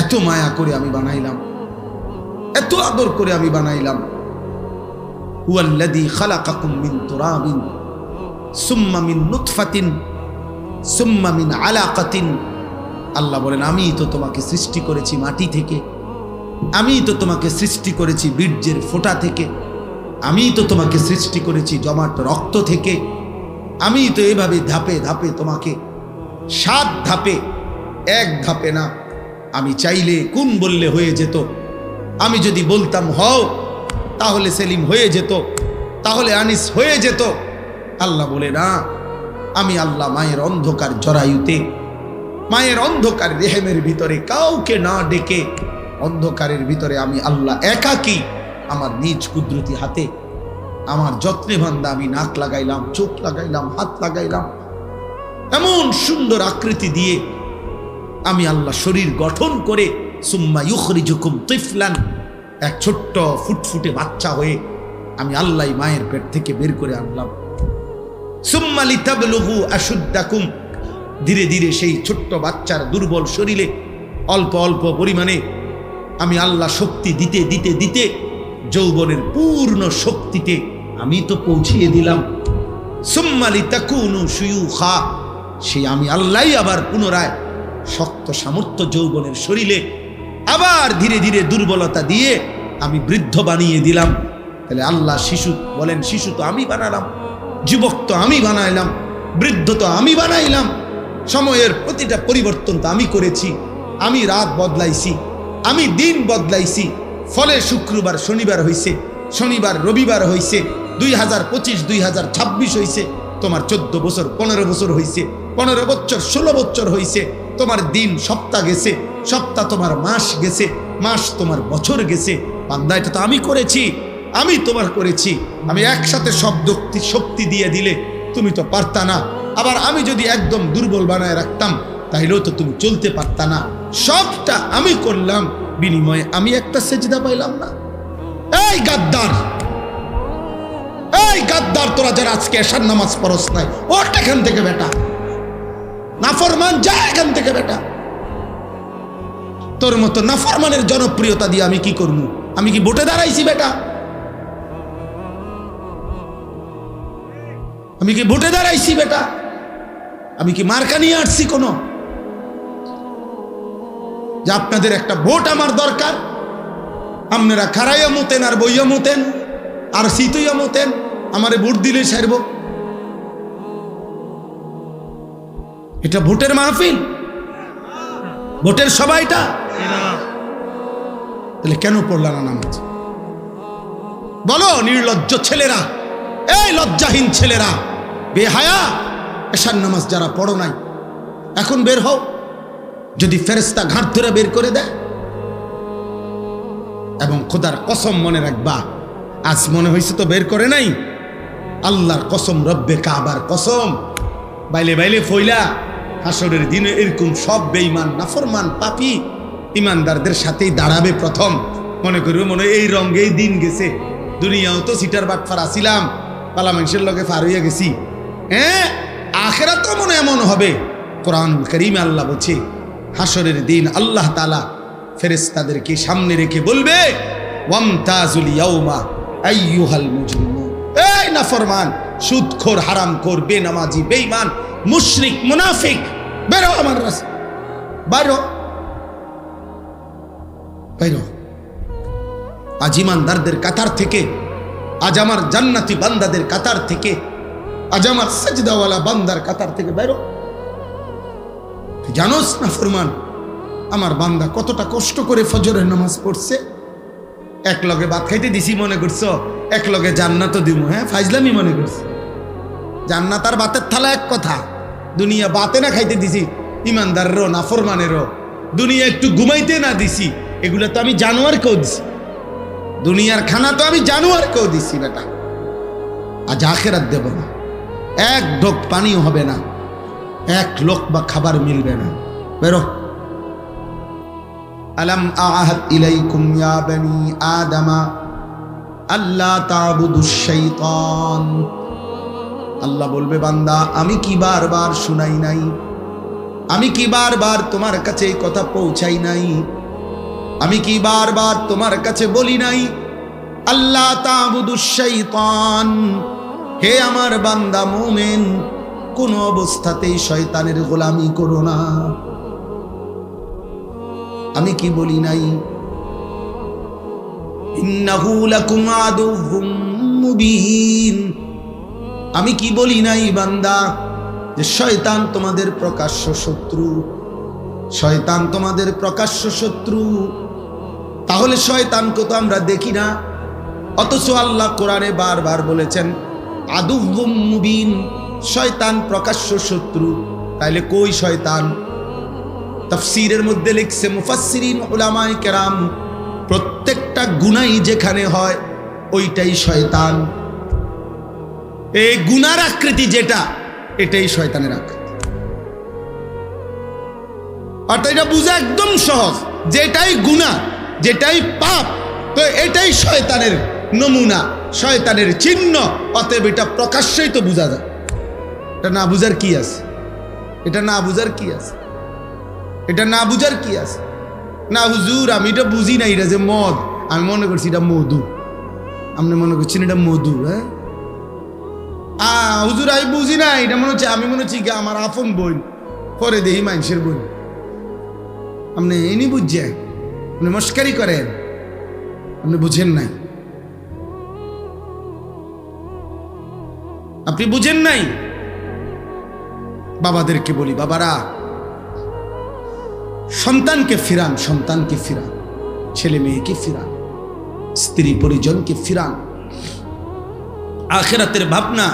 এত মায়া করে আমি বানাইলাম, এত আদর করে আমি বানাইলাম। হুয়াল্লাযী খালাকাকুম মিন তুরাবিন সুম্মা মিন নুতফাতিন সুম্মা মিন আলাকাতিন। আল্লাহ বলেন আমি তো তোমাকে সৃষ্টি করেছি মাটি থেকে, আমি তো তোমাকে সৃষ্টি করেছি বীর্যের ফোঁটা থেকে, আমি তো তোমাকে সৃষ্টি করেছি জমাট রক্ত থেকে। আমি তো এভাবে ধাপে ধাপে তোমাকে 7 ধাপে, 1 ধাপে না। আমি চাইলে কোন বললে হয়ে যেত, আমি যদি বলতাম হও তাহলে সেলিম হয়ে যেত, তাহলে আনিস হয়ে যেত। আল্লাহ বলে না, আমি আল্লাহ মায়ের অন্ধকার জরায়ুতে, মায়ের অন্ধকার রেহেমের ভিতরে কাউকে না ডেকে, অন্ধকারের ভিতরে আমি আল্লাহ একাকী আমার নিজ কুদরতি হাতে আমার যত্নে বান্দা আমি নাক লাগাইলাম, চোখ লাগাইলাম, হাত লাগাইলাম। এমন সুন্দর আকৃতি দিয়ে আমি আল্লাহ শরীর গঠন করে সুম্মা ইউখরিজুকুম তিফলান, এক ছোট্ট ফুটফুটে বাচ্চা হয়ে আমি আল্লাহ মায়ের পেট থেকে বের করে আনলাম। সুম্মা লিতাবলুগু আশুদ্দাকুম, ধীরে ধীরে সেই ছোট্ট বাচ্চার দুর্বল শরীরে অল্প অল্প পরিমাণে আমি আল্লাহ শক্তি দিতে দিতে দিতে যৌবনের পূর্ণ শক্তিতে আমি তো পৌঁছিয়ে দিলাম। সুম্মা লিতাকুনু শুয়ুখা, সেই আমি আল্লাহই আবার পুনরায় শক্ত সামর্থ্য যৌবনের শরীরে আবার ধীরে ধীরে দুর্বলতা দিয়ে আমি বৃদ্ধ বানিয়ে দিলাম। তাহলে আল্লাহ শিশু বলেন, শিশু তো আমি বানালাম, যুবক তো আমি বানাইলাম, বৃদ্ধ তো আমি বানাইলাম। সময়ের প্রতিটা পরিবর্তন তো আমি করেছি, আমি রাত বদলাইছি, আমি দিন বদলাইছি। ফলে শুক্রবার শনিবার হইছে, শনিবার রবিবার হইছে, 2025 2026 হইছে। তোমার 14 বছর 15 বছর হইছে, 15 বছর 16 বছর হইছে। তোমার দিন সপ্তাহ গেছে, সপ্তাহ তোমার মাস গেছে, মাস তোমার বছর গেছে। বান্দা এটা তো আমি করেছি, আমি তোমার করেছি। আমি একসাথে সব শক্তি দিয়ে দিলে তুমি তো পারতা না। আবার আমি যদি একদম দুর্বল বানায় রাখতাম তাইলেও তো তুমি চলতে পারতা না। সবটা আমি করলাম, বিনিময়ে আমি একটা সেজদা পাইলাম না। এই গাদ্দার, এই গাদ্দার, তোরা যারা আজকে এশার নামাজ পড়স নাই, ওঠ এখান থেকে বেটা, নাফরমান, যা এখান থেকে বেটা। তোর মতো নাফরমানের জনপ্রিয়তা দিয়ে আমি কি করবো? আমি কি ভোটে দাঁড়াইছি বেটা? আমি কি ভোটে দাঁড়াইছি বেটা? আমি কি মার্কা নিয়ে আসছি কোনো? যে আপনাদের একটা ভোট আমার দরকার, আপনারা খারাইয়া মতেন আর বইয়া মতেন আর শীতইয়া মতেন, আমারে ভোট দিলে সারব। এটা ভোটের মাহফিল, ভোটের সবাইটা। তাহলে কেন পড়লা না নামাজ? বলো নির্লজ্জ ছেলেরা, এই লজ্জাহীন ছেলেরা, বেহায়া, এশার নামাজ যারা পড়ো নাই, এখন বের হও। যদি ফেরেশতা ঘাট ধরে বের করে দেয়, এবং খোদার কসম মনে রাখবা, আজ মনে হয়েছে তো বের করে নাই, আল্লাহর কসম, রব্বে কাবার কসম, বাইলে বাইলে ফইলা হাসরের দিনে এরকম সব বেঈমান নাফরমান পাপী ইমানদারদের সাথেই দাঁড়াবে প্রথম। মনে করবে মনে এই রঙেই দিন গেছে, দুনিয়াও তো সিটার বাটফার আসিলাম, পালা মানুষের লগে ফার হইয়া গেছি। হ্যাঁ, আখেরাত তো মনে এমন হবে। কোরআনুল কারীমে আল্লাহ বলছে, হাসরের দিন আল্লাহ তাআলা ফেরেশতাদেরকে সামনে রেখে বলবে, ওয়ামতাজুল ইয়াউমা আইয়ুহাল মুজরিমুন, এই নাফরমান, সুদখোর, হারামখোর, বেনামাজি, বেঈমান, মুশরিক, মুনাফিক, বেরো আমার রাস্তা, বাইরো বাইরো। আজ ইমানদারদের কাতার থেকে, আজ আমার জান্নাতি বান্দাদের কাতার থেকে, আজ আমার সাজদাওয়ালা বান্দার কাতার থেকে বাইরো। জানোস না ফরমান, আমার বান্দা কতটা কষ্ট করে ফজরের নামাজ পড়ছে। এক লগে ভাত খাইতে দিছি মনে করছো এক লগে জান্নাতও দিব? হ্যাঁ, ফাইজলামি মনে করছে। জান্নাত আর ভাতের থালা এক কথা। দুনিয়া বাতে না খাইতে দিছি ইমানদারেরও নাফরমানেরও, দুনিয়া একটু ঘুমাইতে না দিছি, এগুলো তো আমি জানোয়ারকেও দিছি। দুনিয়ার খানা তো আমি জানোয়ারকেও দিছি বেটা। আজ আখেরাত দেব না, এক ঢোক পানিও হবে না, এক লোকমা খাবার মিলবে না। বেরো। আলাম আহাদ ইলাইকুম ইয়া বনি আদমা আল্লাহ তা'বুদুশ শাইতান। আল্লাহ বলবে, বান্দা আমি কি বারবার শুনাই নাই? আমি কি বারবার তোমার কাছে এই কথা পৌঁছাই নাই? আমি কি বারবার তোমার কাছে বলি নাই আল্লাহ তা'বুদুশ শাইতান, হে আমার বান্দা মুমিন, কোন অবস্থাতেই শয়তানের গোলামি করো না? আমি কি বলি নাই? ইন্নাহু লাকুম আদুউম মুবিন, আমি কি বলি নাই বান্দা যে শয়তান তোমাদের প্রকাশ্য শত্রু? শয়তান তোমাদের প্রকাশ্য শত্রু। তাহলে শয়তানকে তো আমরা দেখি না, অথচ আল্লাহ কোরআনে বারবার বলেছেন আদুউম মুবিন, শয়তান প্রকাশ্য শত্রু। তাইলে কই শয়তান? তাফসীরের মধ্যে লিখছে মুফাসসিরিন উলামায়ে কেরাম, প্রত্যেকটা গুনাহ যেখানে হয় ওইটাই শয়তান। এই গুনার আকৃতি যেটা, এটাই শয়তানের আকৃতি। অর্থাৎ এটা বোঝা একদম সহজ, যেটাই গুনাহ, যেটাই পাপ, তো এটাই শয়তানের নমুনা, শয়তানের চিহ্ন। অতএব এটা প্রকাশ্যেই তো বোঝা যায়। এটা না বুঝার কি আছে? এটা না বুঝার কি আছে? এটা না বুঝার কি আছে? না হুজুর, আমি এটা বুঝি না, এটা যে মদ, আমি মনে করছি এটা মধু। আপনি মনে করছেন এটা মধু? হ্যাঁ হুজুর, আমি বুঝি না, এটা মনে হচ্ছে, আমি মনে হচ্ছি আমার আপন বোন, পরে দেহি মানুষের বোন। আপনি এনি বুঝছেন, আপনি মস্কারি করেন, আপনি বুঝেন নাই, আপনি বুঝেন নাই। বাবাদেরকে বলি, বাবারা সন্তানকে ফিরান, সন্তানকে ফিরান, ছেলে মেয়েকে ফিরান, স্ত্রী পরিজনকে ফিরান। আখিরাতের ভাবনা,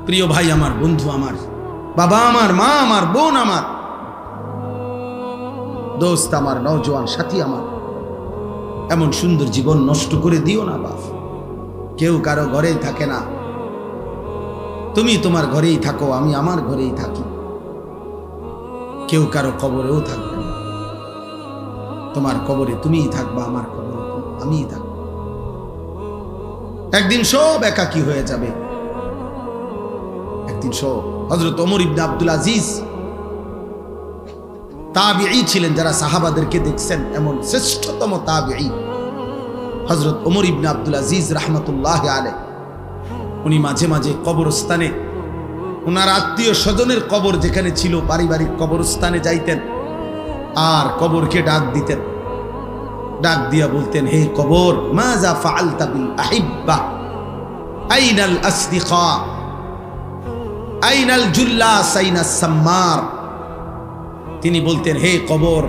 প্রিয় ভাই আমার, বন্ধু আমার, বাবা আমার, মা আমার, বোন আমার, দোস্ত আমার, নওজোয়ান সাথী আমার, এমন সুন্দর জীবন নষ্ট করে দিও না বাপ। কেউ কারো ঘরেই থাকে না, তুমি তোমার ঘরেই থাকো, আমি আমার ঘরেই থাকি। কেউ কারো কবরেও থাকবে না, তোমার কবরে তুমিই থাকবা, আমার কবরে আমিই থাকবো। একদিন সব একাকী হয়ে যাবে, একদিন সব। হযরত ওমর ইবনে আব্দুল আজিজ তাবিঈ ছিলেন, যারা সাহাবাদেরকে দেখছেন, এমন শ্রেষ্ঠতম তাবিঈ হযরত ওমর ইবনে আব্দুল আজিজ রাহমাতুল্লাহি আলাইহি। উনি মাঝে মাঝে কবরস্থানে, ওনার আত্মীয় স্বজনের কবর যেখানে ছিল, পারিবারিক কবরস্থানে যাইতেন আর কবরকে ডাক দিতেন। ডাক দিয়া বলতেন, হে কবর, মাযা ফাআলতা বিল আহিব্বা, আইনাল আসদিকা, আইনাল জুল্লাস, আইনাস সাম্মার। তিনি বলতেন, হে কবর,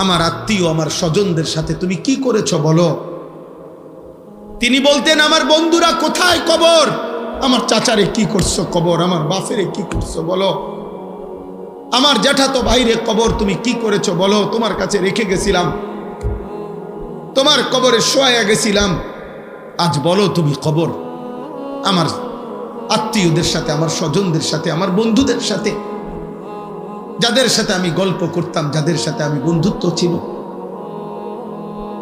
আমার আত্মীয়, আমার স্বজনদের সাথে তুমি কি করেছো বলো। তিনি বলতেন, আমার বন্ধুরা কোথায় কবর, আমার চাচারে কি করছো কবর, আমার বাপেরে কি করছো বলো, আমার জ্যাঠাতো ভাইরে কবর তুমি কি করেছো বলো। তোমার কাছে রেখে গেছিলাম, তোমার কবরে শোয়া গেছিলাম, আজ বলো তুমি কবর। আমার আত্মীয়দের সাথে, আমার স্বজনদের সাথে, আমার বন্ধুদের সাথে, যাদের সাথে আমি গল্প করতাম, যাদের সাথে আমি বন্ধুত্ব ছিল,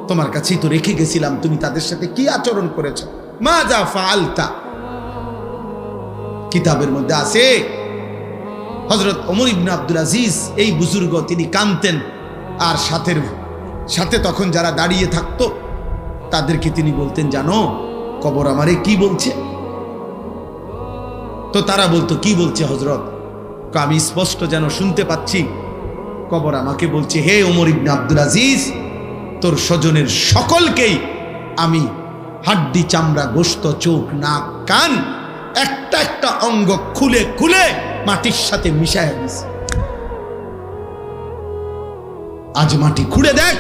তোমার কাছেই তো রেখে গেছিলাম, তুমি তাদের সাথে কি আচরণ করেছো। মাযা ফাআলতা, কিতাবের মধ্যে আছে। হযরত ওমর ইবনে আব্দুল আজিজ, এই বুজুর্গ, তিনি কাঁদতেন, আর সাথে তখন যারা দাঁড়িয়ে থাকতো তাদেরকে তিনি বলতেন, জানো কবর আমারে কি বলছে? তো তারা বলতো, কি বলছে হযরত? আমি স্পষ্ট যেন শুনতে পাচ্ছি, কবর আমাকে বলছে, হে ওমর ইবনে আব্দুল আজিজ, তোর স্বজনের সকলকেই আমি হাড্ডি, চামড়া, গোশত, চোখ, নাক, কান, একটা একটা অঙ্গ খুলে খুলে মাটির সাথে মিশায় দিছি। আজ মাটি খুঁড়ে দেখ,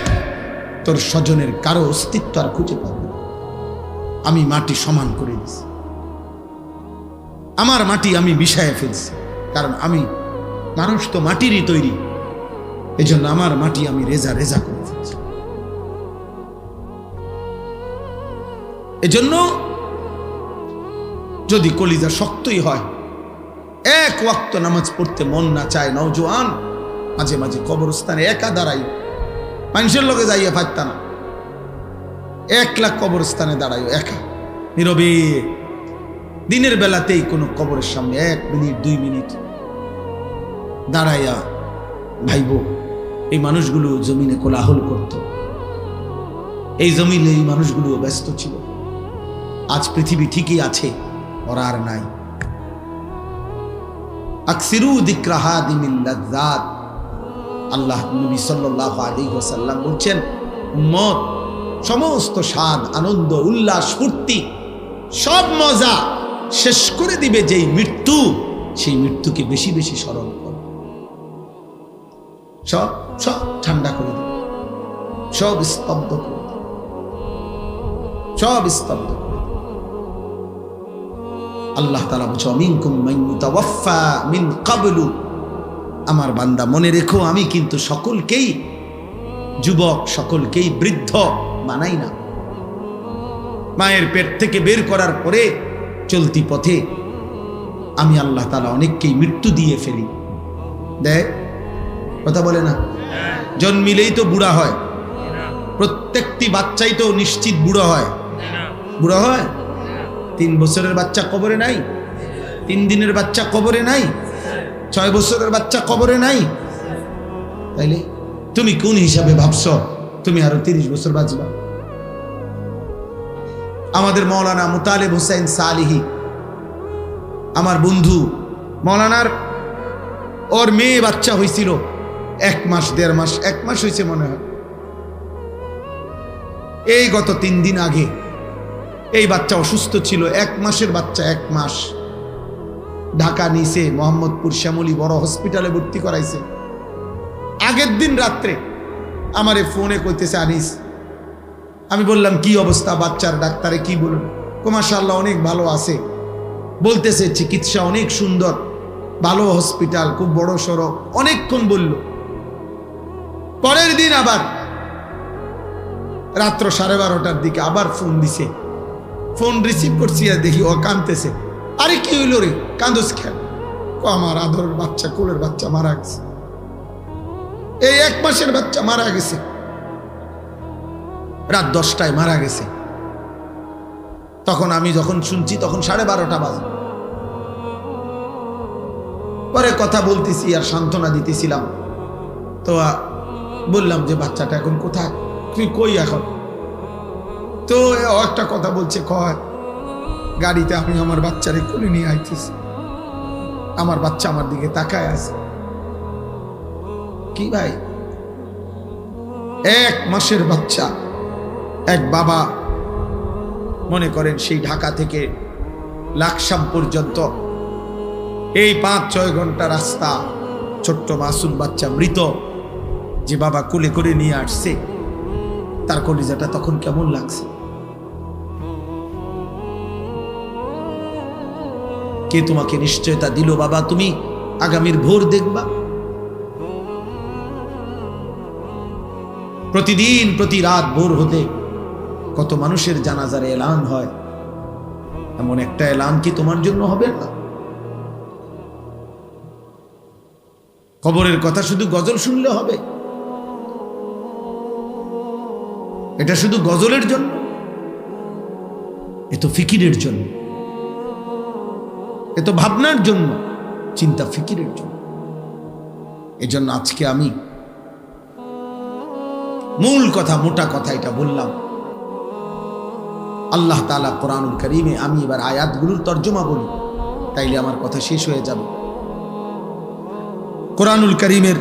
তোর স্বজনের কারো অস্তিত্ব আর খুঁজে পাবে না। আমি মাটি সমান করে দিছি, আমার মাটি আমি মিশায় ফেলছি, কারণ আমি মানুষ তো মাটিরই তৈরি, এজন্য আমার মাটি আমি রেজা রেজা করে ফেলছি। এজন্য যদি কলিজা শক্তই হয়, এক ওয়াক্ত নামাজ পড়তে মন না চায়, নওজোয়ান মাঝে মাঝে কবরস্থানে একা দাঁড়াই, মানুষের লোকে যাইয়া পারতা না, একলা কবরস্থানে দাঁড়াই একা নীরবে, দিনের বেলাতেই কোনো কবরের সামনে 1 মিনিট 2 মিনিট দাঁড়াইয়া ভাইব, এই মানুষগুলো জমিনে কোলাহল করত, এই জমিনে এই মানুষগুলো ব্যস্ত ছিল। আজ পৃথিবী ঠিকই আছে, ওরা আর নাই। আকসিরু যিকরা হাদিমিল লাযযাত, আল্লাহ নবী সাল্লাল্লাহু আলাইহি ওয়াসাল্লাম বলছেন, উম্মত সমস্ত স্বাদ, আনন্দ, উল্লাস, ফুর্তি, সব মজা শেষ করে দিবে যেই মৃত্যু, সেই মৃত্যুকে বেশি বেশি স্মরণ করো। সব সব ঠান্ডা করে দেবে, সব স্তব্ধ করে দেবে, সব স্তব্ধ করে দেবে। আল্লাহ তাআলা বলছে, মিনকুম মান ইউতাওয়াফা মিন ক্বাবলু, আমার বান্দা মনে রেখো আমি কিন্তু সকলকেই যুবক, সকলকেই বৃদ্ধ বানাই না। মায়ের পেট থেকে বের করার পরে চলতি পথে আমি আল্লাহ তাআলা অনেককেই মৃত্যু দিয়ে ফেলি। দেখ কথা বলে না, জন্মিলেই তো বুড়া হয়, প্রত্যেকটি বাচ্চাই তো নিশ্চিত বুড়ো হয়। বুড়ো হয়? 3 বছরের বাচ্চা কবরে নাই, 3 দিনের বাচ্চা কবরে নাই, 6 বছরের বাচ্চা কবরে নাই। তাইলে তুমি কোন হিসাবে ভাবছ তুমি আরো 30 বছর বাঁচবা? আমাদের মৌলানা মুতালেব হোসেন সালিহি, আমার বন্ধু, মৌলানার ওর মেয়ে বাচ্চা হয়েছিল 1 মাস 1.5 মাস, 1 মাস হয়েছে মনে হয়। এই গত 3 দিন আগে এই বাচ্চা অসুস্থ ছিল, 1 মাসের বাচ্চা, 1 মাস। ঢাকা নিছে, মোহাম্মদপুর শ্যামলী বড় হসপিটালে ভর্তি করাইছে। আগের দিন রাত্রে আমারে ফোনে কইতেছে, আনিস, আমি বললাম কি অবস্থা বাচ্চার? ডাক্তারে কি বলুন? মাশাআল্লাহ অনেক ভালো আছে, বলতেছে চিকিৎসা অনেক সুন্দর, ভালো হসপিটাল, খুব বড় সড়ো, অনেকক্ষণ বলল। পরের দিন আবার রাত্র 12:30টার দিকে আবার ফোন দিছে। ফোন রিসিভ করছি আর দেখি ও কাঁদতেছে। আরে কি হইল রে, কাঁদোস কেন? আমার আদরের বাচ্চা, কোলের বাচ্চা মারা গেছে, এই 1 মাসের বাচ্চা মারা গেছে, রাত 10টায় মারা গেছে। তখন আমি যখন শুনছি তখন 12:30 বাজে। পরে কথা বলতেছি আর সান্ত্বনা দিতেছিলাম, তো বললাম যে বাচ্চাটা এখন কোথায়, তুই কই এখন? তো একটা কথা বলছে, কয় গাড়িতে আমি আমার বাচ্চারে কোলে নিয়ে আইতেছি, আমার বাচ্চা আমার দিকে তাকায় আছে। কি ভাই, 1 মাসের বাচ্চা, এক বাবা মনে করেন সেই ঢাকা থেকে লাকসাম পর্যন্ত এই 5-6 ঘন্টা রাস্তা, ছোট্ট মাসুম বাচ্চা মৃত, যে বাবা কোলে করে নিয়ে আসছে, তার কলিজাটা তখন কেমন লাগছে? কে তোমাকে নিশ্চয়তা দিল বাবা তুমি আগামীর ভোর দেখবা? প্রতিদিন প্রতি রাত ভোর হতে কত মানুষের জানাজার এলান হয়, এমন একটা এলান কি তোমার জন্য হবে না? কবরের কথা শুধু গজল শুনলে হবে? এটা শুধু গজলের জন্য? এ তো ফিকিরের জন্য, এ তো ভাবনার জন্য, চিন্তা ফিকিরের জন্য। এজন্য আজকে আমি মূল কথা, মোটা কথা এটা বললাম। আল্লাহ তাআলা কোরআনুল কারীমে, আমি এবার আয়াতগুলোর তর্জমা বলি, তাইলে আমার কথা শেষ হয়ে যাবে। কোরআনুল কারীমের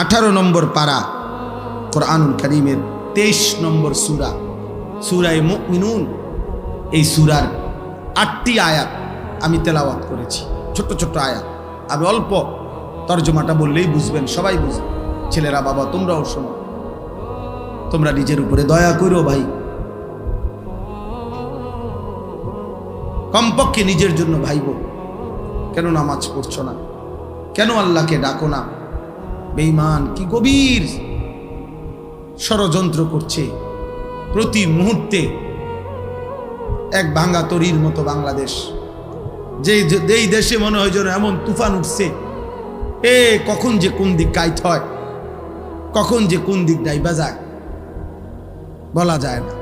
18 নম্বর পারা, কোরআনুল কারীমের 23 নম্বর সূরা, সূরায়ে মুমিনুন। এই সূরার 8টি আয়াত আমি তেলাওয়াত করেছি, ছোট্ট ছোট্ট আয়াত। আমি অল্প তর্জমাটা বললেই বুঝবেন, সবাই বুঝবেন। ছেলেরা বাবা তোমরাও শোনো, তোমরা নিজের উপরে দয়া করো ভাই, কমপক্ষে নিজের জন্য ভাইবো। কেন নামাজ পড়ছো না? কেন আল্লাহকে ডাকো না? বেঈমান কি গভীর ষড়যন্ত্র করছে প্রতি মুহূর্তে। এক ভাঙা তরির মতো বাংলাদেশ, যেই দেশে মনে হয় যেন এমন তুফান উঠছে, কখন যে কোন দিক কাইট হয়, কখন যে কোন দিক ডাইবা যায় বলা যায় না।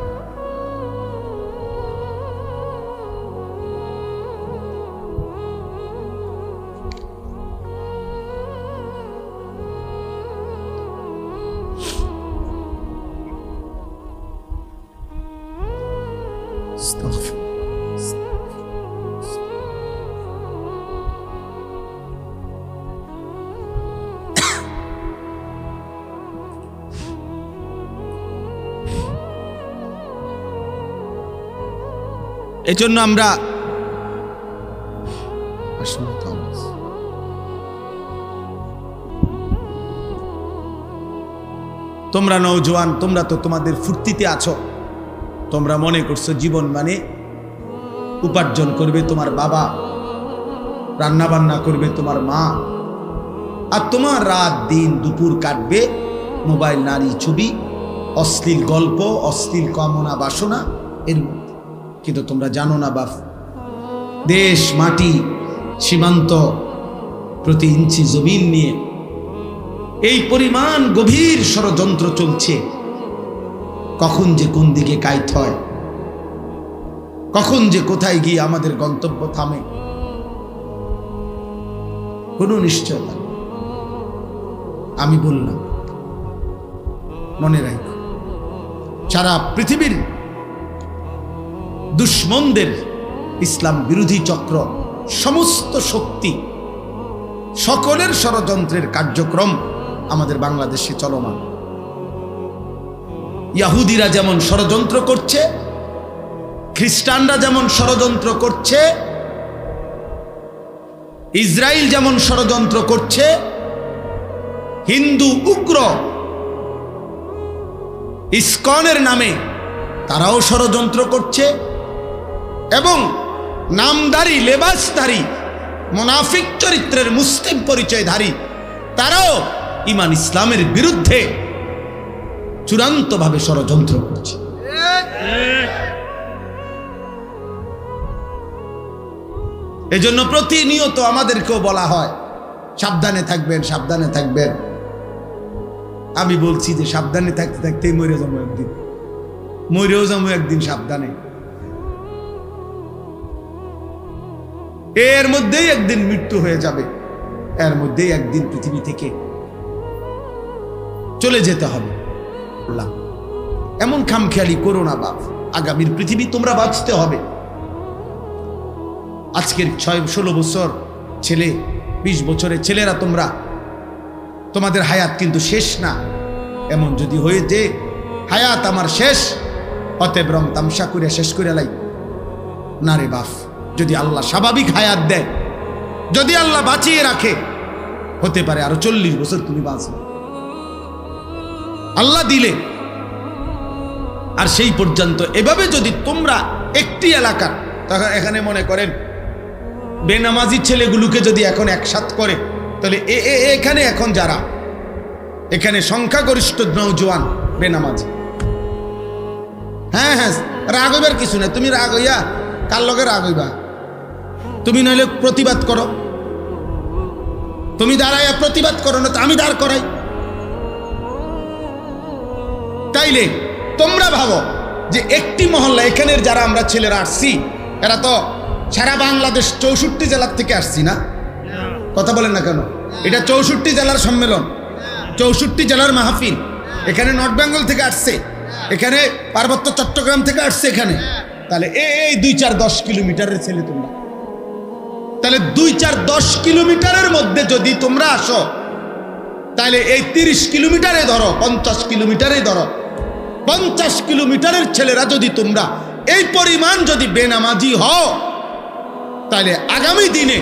এজন্য আমরা তোমরা নওজোয়ান, তোমরা তো তোমাদের ফুর্তিতে আছো। তোমরা মনে করছো জীবন মানে উপার্জন করবে তোমার বাবা, রান্না বান্না করবে তোমার মা, আর তোমার রাত দিন দুপুর কাটবে মোবাইল, নারী, ছবি, অশ্লীল গল্প, অশ্লীল কামনা বাসনা এর মধ্যে। কিন্তু তোমরা জানো না বাপ, দেশ মাটি সীমান্ত প্রতি ইঞ্চি জমিন নিয়ে এই পরিমাণ গভীর ষড়যন্ত্র চলছে। কখন যে কোন দিকে কাইত হয়, কখন যে কোথায় গিয়ে আমাদের গন্তব্য থামে, কোনো নিশ্চয়তা। আমি বললাম, মনে রাখো, সারা পৃথিবীর দুশ্মনদের, ইসলাম বিরোধী চক্র, সমস্ত শক্তি, সকলের ষড়যন্ত্রের কার্যক্রম আমাদের বাংলাদেশে চলমান। ইহুদিরা যেমন ষড়যন্ত্র করছে, খ্রিস্টানরা যেমন ষড়যন্ত্র করছে, ইসরায়েল যেমন ষড়যন্ত্র করছে, হিন্দু উগ্র ইসকনের নামে তারাও ষড়যন্ত্র করছে, এবং নামধারী লেবাসধারী মুনাফিক চরিত্রের মুসলিম পরিচয়ধারী তারাও ঈমান ইসলামের বিরুদ্ধে চূড়ান্তভাবে ষড়যন্ত্র করছে। এজন্য প্রতিনিয়ত আমাদেরকেও বলা হয় সাবধানে থাকবেন, সাবধানে থাকবেন। আমি বলছি যে সাবধানে থাকতে থাকতেই মরে যাবো একদিন, মরেও যাবো একদিন সাবধানে। এর মধ্যেই একদিন মৃত্যু হয়ে যাবে, এর মধ্যেই একদিন পৃথিবী থেকে চলে যেতে হবে। এমন খামখেয়ালি করো না বাপ, আগামীর পৃথিবী তোমরা বাঁচতে হবে। আজকের 6-16 বছর ছেলে, 20 বছরের ছেলেরা তোমরা, তোমাদের হায়াত কিন্তু শেষ না। এমন যদি হয়ে যে হায়াত আমার শেষ, অতএব রং তামসা করে শেষ করে লাই না রে বাপ। যদি আল্লাহ স্বাভাবিক হায়াত দেয়, যদি আল্লাহ বাঁচিয়ে রাখে, হতে পারে আরো 40 বছর তুমি বাঁচবে, আল্লাহ দিলে। আর সেই পর্যন্ত এভাবে যদি তোমরা একটি এলাকা, তখন এখানে মনে করেন বেনামাজি ছেলেগুলোকে যদি এখন একসাথ করে, তাহলে এখানে এখন যারা এখানে সংখ্যাগরিষ্ঠ নওজোয়ান বেনামাজি। হ্যাঁ হ্যাঁ, রাগ হইবার কিছু না। তুমি রাগ হইয়া কার লগে রাগ হইবা? তুমি নইলে প্রতিবাদ করো, তুমি দাঁড়াইয়া প্রতিবাদ করো, না তো আমি দাঁড় করাই। তাইলে তোমরা ভাবো যে একটি মহল্লা, এখানের যারা আমরা ছেলেরা আসছি, এরা তো সারা বাংলাদেশ 64 জেলার থেকে আসছি না? কথা বলেন না কেন? এটা 64 জেলার সম্মেলন, 64 জেলার মাহফিল। এখানে নর্থ বেঙ্গল থেকে আসছে, এখানে পার্বত্য চট্টগ্রাম থেকে আসছে এখানে। তাহলে এই 2-4-10 কিলোমিটারের ছেলে তোমরা, তাহলে 2-4-10 কিলোমিটারের মধ্যে যদি তোমরা আসো, তাহলে এই 30 কিলোমিটারে ধরো, 50 কিলোমিটারে ধরো, 50 কিলোমিটারের ছেলেরা যদি তোমরা এই পরিমাণ যদি বেনামাজি হও, তাহলে আগামী দিনে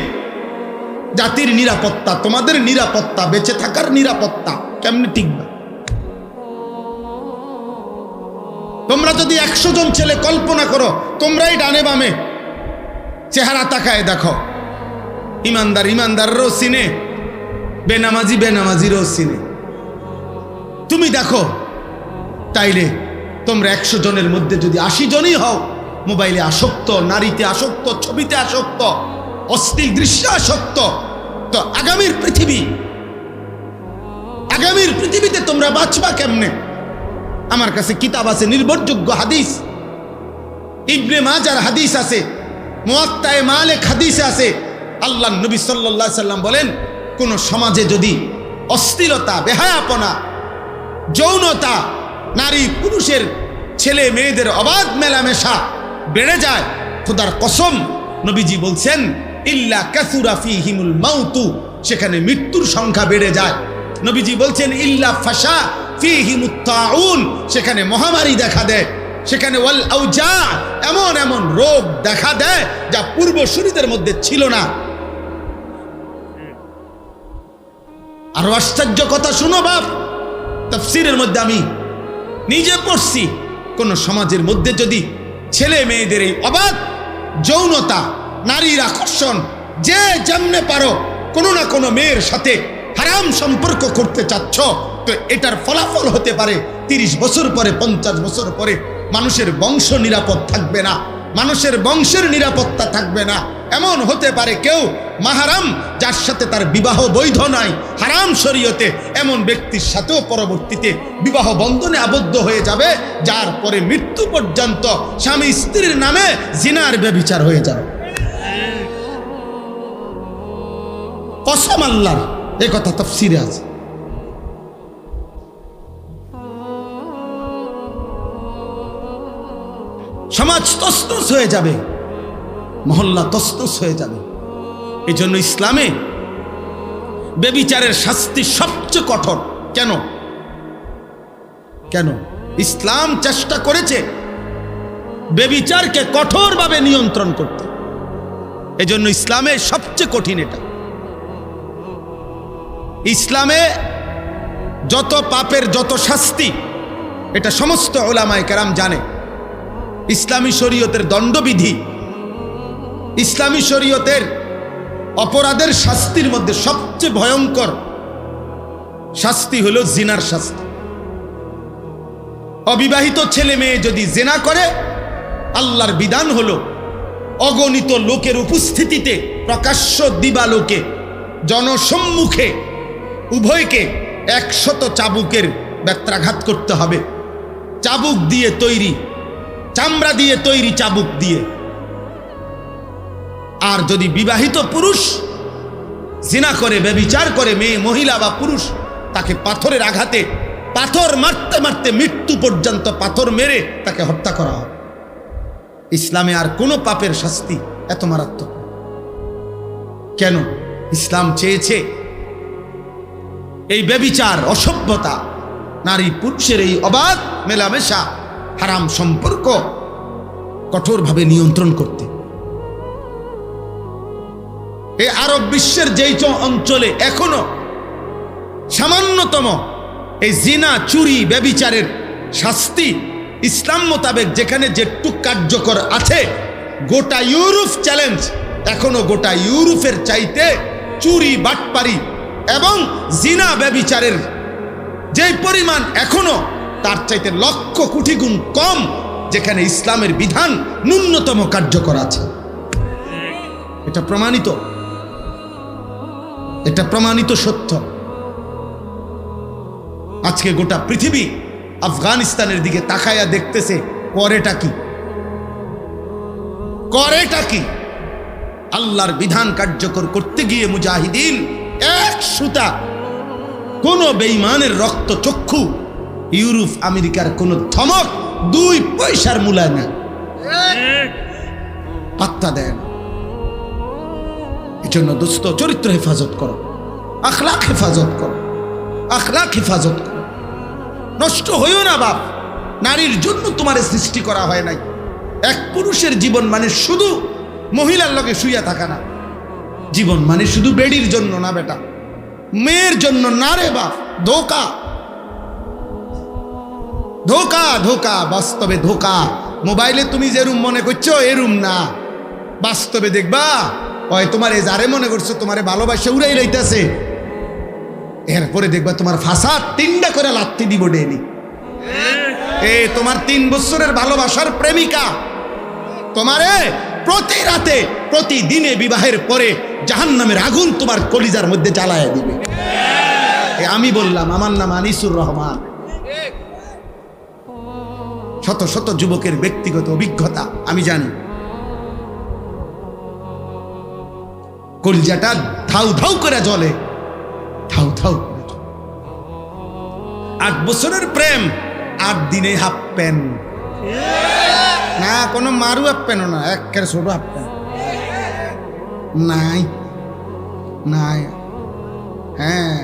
জাতির নিরাপত্তা, তোমাদের নিরাপত্তা, বেঁচে থাকার নিরাপত্তা কেমনে টিকবে? তোমরা যদি 100 জন ছেলে কল্পনা করো, তোমরাই ডানে বামে চেহারা তাকায় দেখো, ইমানদার ইমানদারও চিনে, বেনামাজি বেনামাজিরও চিনে, তুমি দেখো। তাইলে তোমরা 100 জনের মধ্যে যদি 80 জনই হও মোবাইলে আসক্ত, নারীতে আসক্ত, ছবিতে আসক্ত, অশ্লীল দৃশ্য আসক্ত, তো আগামীর পৃথিবীতে তোমরা বাঁচবা কেমনে? আমার কাছে কিতাব আছে, নির্ভরযোগ্য হাদিস, ইবনে মাজার হাদিস আছে, মুয়াত্তায়ে মালিক হাদিস আছে। আল্লাহর নবী সাল্লাল্লাহু আলাইহি সাল্লাম বলেন, কোন সমাজে যদি অশ্লীলতা, বেহায়াপনা, যৌনতা, নারী পুরুষের, ছেলে মেয়েদের অবাধ মেলামেশা বেড়ে যায়, খোদার কসম নবীজি বলছেন, ইল্লা কাসুরা ফীহিমুল মাউতু, সেখানে মৃত্যুর সংখ্যা বেড়ে যায়। নবীজি বলছেন, ইল্লা ফাশা ফীহিমুত তাউন, সেখানে মহামারী দেখা দেয়। সেখানে ওয়াল আউজা, এমন এমন রোগ দেখা দেয় যা পূর্বসূরীদের মধ্যে ছিল না। আরো আশ্চর্য কথা শুনো বাপ, তাফসীরের মধ্যে আমি নিজে পড়ছি, কোন সমাজের মধ্যে যদি ছেলে মেয়েদের এই অবাধ যৌনতা, নারীর আকর্ষণ, যে যেমনে পারো কোনো না কোনো মেয়ের সাথে হারাম সম্পর্ক করতে চাচ্ছ, তো এটার ফলাফল হতে পারে 30 বছর পরে, 50 বছর পরে মানুষের বংশ নিরাপদ থাকবে না, মানুষের বংশের নিরাপত্তা থাকবে না। এমন হতে পারে কেউ মাহারাম, যার সাথে তার বিবাহ বৈধ নয়, হারাম শরীয়তে, এমন ব্যক্তির সাথেও পরবর্তীতে বিবাহ বন্ধনে আবদ্ধ হয়ে যাবে, যার পরে মৃত্যু পর্যন্ত স্বামী স্ত্রীর নামে জিনার ব্যভিচার হয়ে যাবে। কসম আল্লাহর, এ কথা তাফসীরে আছে। সমাজ তছনছ হয়ে যাবে, মহল্লা তছনছ হয়ে যাবে। এই জন্য ইসলামে ব্যভিচারের শাস্তি সবচেয়ে কঠোর। কেন? কেন? ইসলাম চেষ্টা করেছে ব্যভিচারকে কঠোরভাবে নিয়ন্ত্রণ করতে। এই জন্য ইসলামে সবচেয়ে কঠিন এটা। ইসলামে যত পাপের যত শাস্তি, এটা সমস্ত উলামায়ে কেরাম জানে। ইসলামী শরীয়তের দণ্ডবিধি, ইসলামী শরীয়তের অপরাধের শাস্তির মধ্যে সবচেয়ে ভয়ঙ্কর শাস্তি হলো জিনার শাস্তি। অবিবাহিত ছেলে মেয়ে যদি জিনা করে, আল্লাহর বিধান হলো অগণিত লোকের উপস্থিতিতে, প্রকাশ্য দিবালোকে, জনসম্মুখে উভয়কে 100 চাবুকের ব্যত্রাঘাত করতে হবে। চাবুক দিয়ে তৈরি, চামড়া দিয়ে তৈরি চাবুক দিয়ে। আর যদি বিবাহিত পুরুষ জিনা করে, ব্যভিচার করে, মেয়ে, মহিলা বা পুরুষ, তাকে পাথরের আঘাতে, পাথর মারতে মারতে মৃত্যু পর্যন্ত পাথর মেরে তাকে হত্যা করা হয়। ইসলামে আর কোনো পাপের শাস্তি এত মারাত্মক। কেন? ইসলাম চেয়েছে এই ব্যভিচার, অসভ্যতা, নারী পুরুষের এই অবাধ মেলামেশা, হারাম সম্পর্ক কঠোরভাবে নিয়ন্ত্রণ করতে। এই আরব বিশ্বের যেই অঞ্চলে এখনো সামান্যতম এই জিনা, চুরি, ব্যভিচারের শাস্তি ইসলাম মোতাবেক যেখানে যেটুক কার্যকর আছে, গোটা ইউরোপ চ্যালেঞ্জ, এখনো গোটা ইউরোপের চাইতে চুরি, বাটপারি এবং জিনা, ব্যভিচারের যে পরিমাণ এখনো তার চাইতে লক্ষ কোটি গুণ কম, যেখানে ইসলামের বিধান ন্যূনতম কার্যকর আছে। এটা প্রমাণিত, এটা প্রমাণিত সত্য। আজকে গোটা পৃথিবী আফগানিস্তানের দিকে তাকায়া দেখতেছে, করেটা কি? করেটা কি? আল্লাহর বিধান কার্যকর করতে গিয়ে মুজাহিদিন এক সুতা, কোন বেঈমানের রক্ত চক্ষু, ইউরোপ আমেরিকার কোন ধমক 2 পয়সার মূল্য না, পাত্তা দেন। এই জন্য দোস্ত, চরিত্র হেফাজত করো, আখলাক হেফাজত করো, আখলাক হেফাজত করো। নষ্ট হইও না বাপ। নারীর জন্য তোমার সৃষ্টি করা হয় নাই। এক পুরুষের জীবন মানে শুধু মহিলার লগে শুইয়া থাকা না। জীবন মানে শুধু বেডির জন্য না বেটা, মেয়ের জন্য না রে বাপ। ধোকা, ধোকা, ধোকা, বাস্তবে ধোকা। মোবাইলে তুমি যে রুম মনে করছো এ রুম না, বাস্তবে দেখবা ওই তোমার এ যারে মনে করছো তোমারে ভালোবাসা উড়াই লইতেছে, এরপরে দেখবা তোমার ফাঁসাদ 3টা করে লাত্তি দিব ডেলি। এ তোমার 3 বছরের ভালোবাসার প্রেমিকা তোমারে প্রতি রাতে, প্রতিদিনে বিবাহের পরে জাহান্নামের আগুন তোমার কলিজার মধ্যে জ্বালায় দিবে। আমি বললাম, আমার নাম আনিসুর রহমান। শত শত যুবকের ব্যক্তিগত অভিজ্ঞতা আমি জানি। কলিজাটা ধাউ ধাউ করে জ্বলে, ধাউ ধাউ করে। 8 বছরের প্রেম, 8 দিনে হাফ প্যান্ট না, কোনো মারু হাফ প্যান্ট না, একের ছোট হাফ প্যান্ট নাই, নাই। হ্যাঁ,